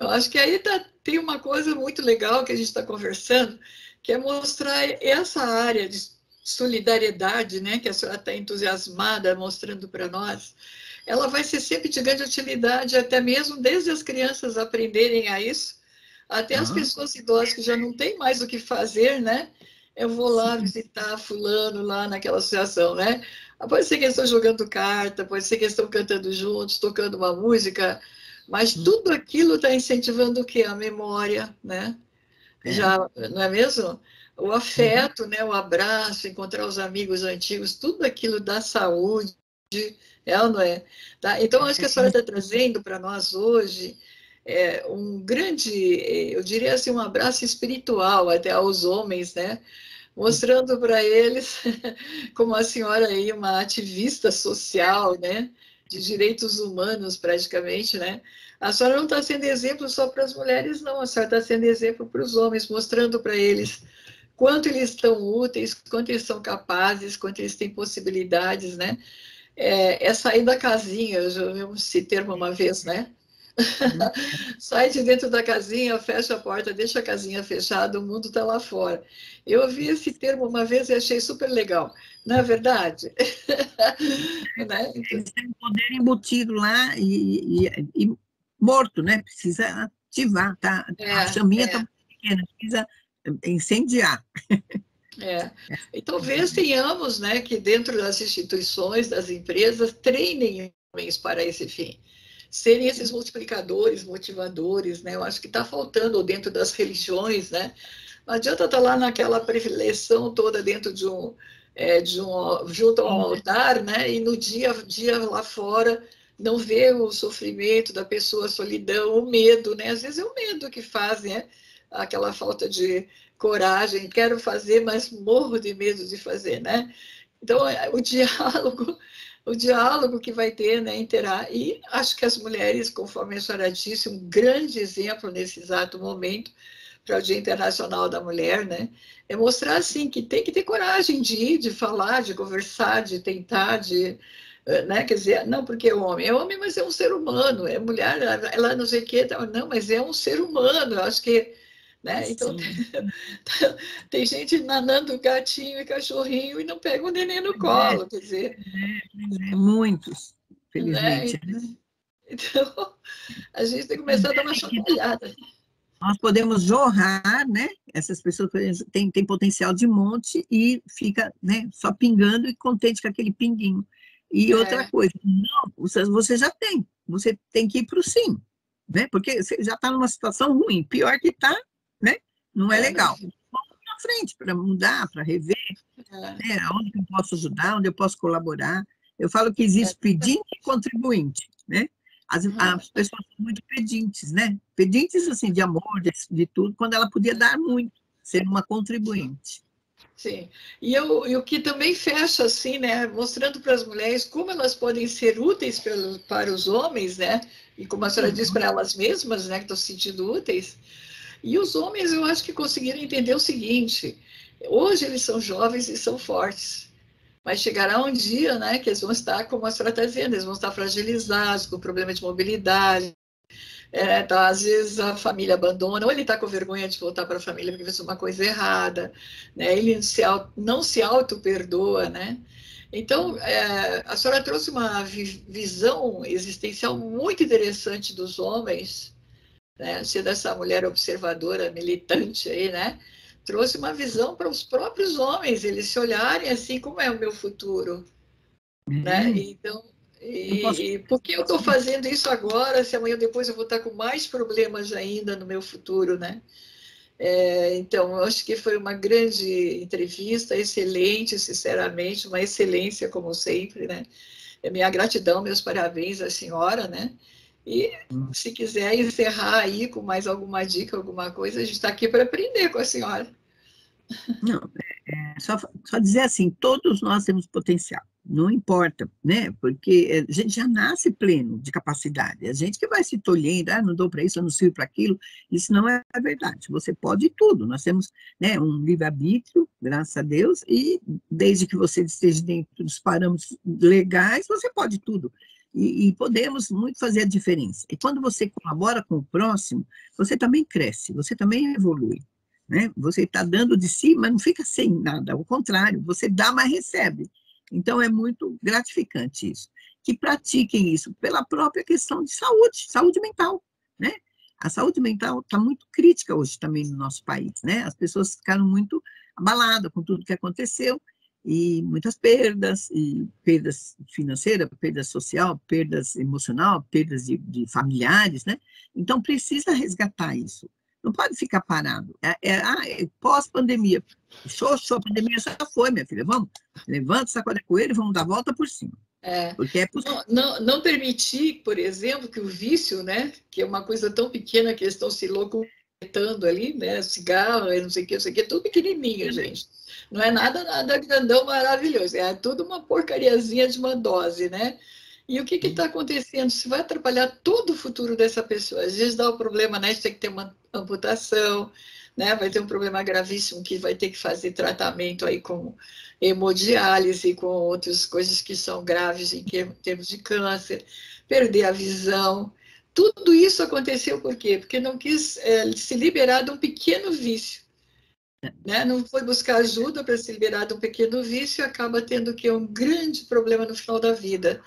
Eu acho que aí tem uma coisa muito legal que a gente está conversando, que é mostrar essa área de solidariedade, né, que a senhora está entusiasmada mostrando para nós. Ela vai ser sempre de grande utilidade, até mesmo desde as crianças aprenderem a isso, até as pessoas idosas que já não têm mais o que fazer, né? Eu vou lá visitar fulano lá naquela associação, né? Pode ser que eles estão jogando carta, pode ser que eles estão cantando juntos, tocando uma música, mas tudo aquilo está incentivando o quê? A memória, né? Já, não é mesmo? O afeto, né? O abraço, encontrar os amigos antigos, tudo aquilo dá saúde, é ou não é? Tá? Então, acho que a senhora está trazendo para nós hoje um grande, eu diria assim, um abraço espiritual até aos homens, né? mostrando para eles como a senhora aí, uma ativista social, né, de direitos humanos praticamente, né? A senhora não está sendo exemplo só para as mulheres, não, a senhora está sendo exemplo para os homens, mostrando para eles quanto eles estão úteis, quanto eles são capazes, quanto eles têm possibilidades, né? É sair da casinha, eu já ouvi esse termo uma vez, né? Uhum. Sai de dentro da casinha, fecha a porta, deixa a casinha fechada, o mundo está lá fora. Eu ouvi esse termo uma vez e achei super legal. Não é verdade? Né? Então, Eles têm um poder embutido lá e morto, né? Precisa ativar, tá? A é, chaminha está é. muito pequena, precisa incendiar. É. E talvez tenhamos, né, que dentro das instituições, das empresas, treinem homens para esse fim. Serem esses multiplicadores, motivadores, né? Eu acho que está faltando ou dentro das religiões, né? Não adianta estar lá naquela preleção toda dentro junto ao altar, né? E no dia a dia lá fora não ver o sofrimento da pessoa, a solidão, o medo, né? Às vezes é o medo que faz, né? Aquela falta de coragem, quero fazer, mas morro de medo de fazer, né? Então, o diálogo que vai ter, né, e acho que as mulheres, conforme a senhora disse, um grande exemplo nesse exato momento para o Dia Internacional da Mulher, né, é mostrar, assim, que tem que ter coragem de ir, de falar, de conversar, de tentar, né, quer dizer, não porque é homem, mas é um ser humano, é mulher, ela não sei o que, não, mas é um ser humano, eu acho que, né, então Sim, tem gente nanando gatinho e cachorrinho e não pega o neném no pois é, colo, quer dizer, muitos, né? felizmente, né? Então, a gente tem que Quer começar a dar dizer, uma que chacoalhada. nós podemos jorrar, né? Essas pessoas têm potencial de monte e fica, né, só pingando e contente com aquele pinguinho. E outra É, coisa, não, você já tem, você tem que ir para o sim, né? Porque você já está numa situação ruim, pior que está, né? Não é minha legal. filha, Vamos para frente para mudar, para rever, é, né? Onde que eu posso ajudar, onde eu posso colaborar. Eu falo que existe pedinte e contribuinte, né? As pessoas são muito pedintes, né? Pedintes, assim, de amor, de tudo, quando ela podia dar muito, ser uma contribuinte. sim. E o que também fecha, assim, né, mostrando para as mulheres como elas podem ser úteis para os homens, né, e como a senhora diz para elas mesmas, né, que estão se sentindo úteis. E os homens, eu acho que conseguiram entender o seguinte: hoje eles são jovens e são fortes. Mas chegará um dia, né, que eles vão estar, como a senhora está dizendo, eles vão estar fragilizados, com problema de mobilidade. Tá, às vezes a família abandona, ou ele está com vergonha de voltar para a família porque fez uma coisa errada, né? Ele não se auto-perdoa, né? Então, a senhora trouxe uma visão existencial muito interessante dos homens, né? Sendo essa mulher observadora, militante aí, né? Trouxe uma visão para os próprios homens, eles se olharem assim, como é o meu futuro, né? É, Então, eu posso. e por que eu estou fazendo isso agora, se amanhã depois eu vou estar com mais problemas ainda no meu futuro, né? Então, eu acho que foi uma grande entrevista, excelente, sinceramente, uma excelência, como sempre, né? Minha gratidão, meus parabéns à senhora, né? E se quiser encerrar aí com mais alguma dica, alguma coisa, a gente está aqui para aprender com a senhora. Não, só dizer assim, todos nós temos potencial, não importa, né? Porque a gente já nasce pleno de capacidade. A gente que vai se tolhendo, não dou para isso, eu não sirvo para aquilo. Isso não é verdade. Você pode tudo. Nós temos, né, um livre-arbítrio, graças a Deus, e desde que você esteja dentro dos parâmetros legais, você pode tudo. E podemos muito fazer a diferença. E quando você colabora com o próximo, você também cresce, você também evolui, né? Você está dando de si, mas não fica sem nada, ao contrário, você dá, mas recebe. Então, é muito gratificante isso. Que pratiquem isso pela própria questão de saúde, saúde mental, né? A saúde mental está muito crítica hoje também no nosso país, né? As pessoas ficaram muito abaladas com tudo que aconteceu, e muitas perdas, e perdas financeiras, perda social, perdas emocional, perdas de familiares, né? Então, precisa resgatar isso. Não pode ficar parado. Pós-pandemia. Show, a pandemia já foi, minha filha. Vamos, levanta, sacode a coelho e vamos dar a volta por cima. Porque é possível. Não permitir, por exemplo, que o vício, né, que é uma coisa tão pequena que eles estão se locomontando ali, né, cigarro, não sei o que, tudo pequenininho, gente. Não é nada grandão maravilhoso, é tudo uma porcariazinha de uma dose, né? E o que está acontecendo? Isso vai atrapalhar todo o futuro dessa pessoa. Às vezes dá o problema, né, de ter que ter uma amputação, né? Vai ter um problema gravíssimo que vai ter que fazer tratamento aí com hemodiálise, com outras coisas que são graves em termos de câncer, perder a visão. Tudo isso aconteceu por quê? Porque não quis se liberar de um pequeno vício, né? Não foi buscar ajuda para se liberar de um pequeno vício e acaba tendo que um grande problema no final da vida,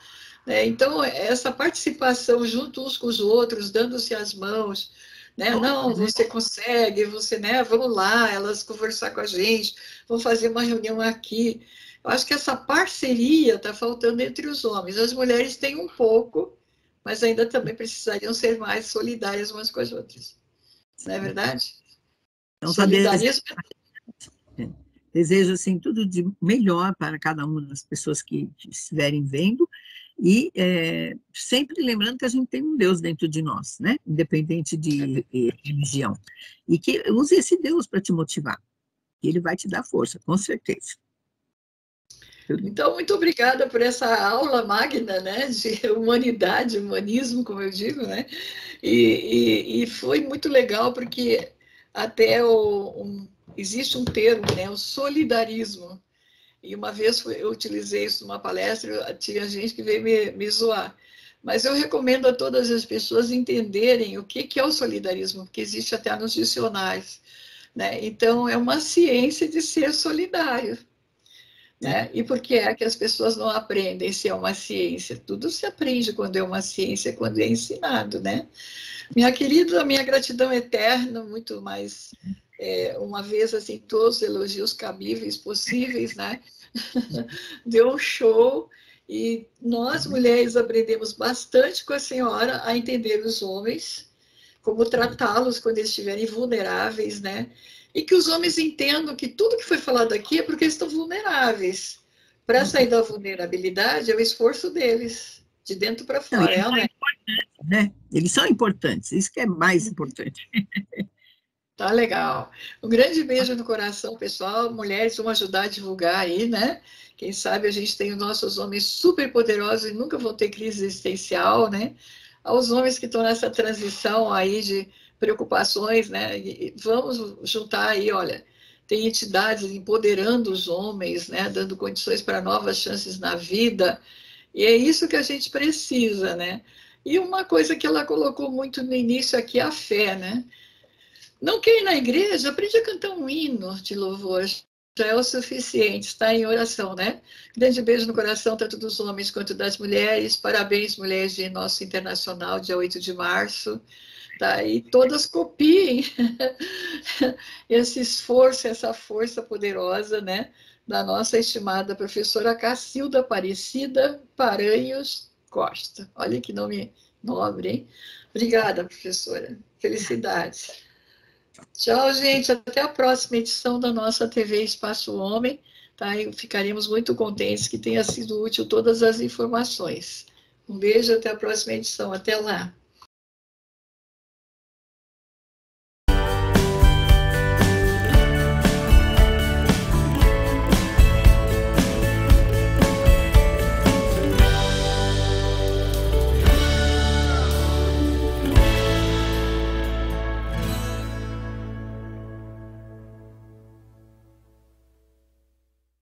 né? Então, essa participação junto uns com os outros, dando-se as mãos, né? Não, você consegue, você, né? Vamos lá, elas conversar com a gente, vamos fazer uma reunião aqui. Eu acho que essa parceria está faltando entre os homens. As mulheres têm um pouco, mas ainda também precisariam ser mais solidárias umas com as outras. Não é verdade? Então, Solidarismo. Desejo assim, tudo de melhor para cada uma das pessoas que estiverem vendo, e sempre lembrando que a gente tem um Deus dentro de nós, né? Independente de religião. E que use esse Deus para te motivar. E ele vai te dar força, com certeza. Então, muito obrigada por essa aula magna, né, de humanidade, humanismo, como eu digo, né? E foi muito legal, porque até existe um termo, né, o solidarismo. E uma vez eu utilizei isso numa palestra, tinha gente que veio me zoar. Mas eu recomendo a todas as pessoas entenderem o que é o solidarismo, porque existe até nos dicionários, né? Então, é uma ciência de ser solidário, né? E por que é que as pessoas não aprendem se é uma ciência? Tudo se aprende quando é uma ciência, quando é ensinado, né? Minha querida, minha gratidão eterna, muito mais, uma vez, assim, todos os elogios cabíveis possíveis, né? Deu um show, e nós, mulheres, aprendemos bastante com a senhora a entender os homens, como tratá-los quando eles estiverem vulneráveis, né? E que os homens entendam que tudo que foi falado aqui é porque eles estão vulneráveis. Para sair da vulnerabilidade é o esforço deles, de dentro para fora, realmente. Né? Eles são importantes, isso que é mais importante. Tá legal. Um grande beijo no coração, pessoal. Mulheres, vamos ajudar a divulgar aí, né? Quem sabe a gente tem os nossos homens super poderosos e nunca vão ter crise existencial, né? Aos homens que estão nessa transição aí de preocupações, né? E vamos juntar aí, olha, tem entidades empoderando os homens, né? Dando condições para novas chances na vida. E é isso que a gente precisa, né? E uma coisa que ela colocou muito no início aqui é a fé, né? Não quer ir na igreja? Aprende a cantar um hino de louvor. Já é o suficiente, está em oração, né? Grande beijo no coração, tanto dos homens quanto das mulheres. Parabéns, mulheres de nosso internacional, dia 8 de março. Tá? E todas copiem esse esforço, essa força poderosa, né? Da nossa estimada professora Cacilda Aparecida Paranhos Costa. Olha que nome nobre, hein? Obrigada, professora. Felicidades. Tchau, gente. Até a próxima edição da nossa TV Espaço Homem. Tá? E ficaremos muito contentes que tenha sido útil todas as informações. Um beijo, até a próxima edição. Até lá.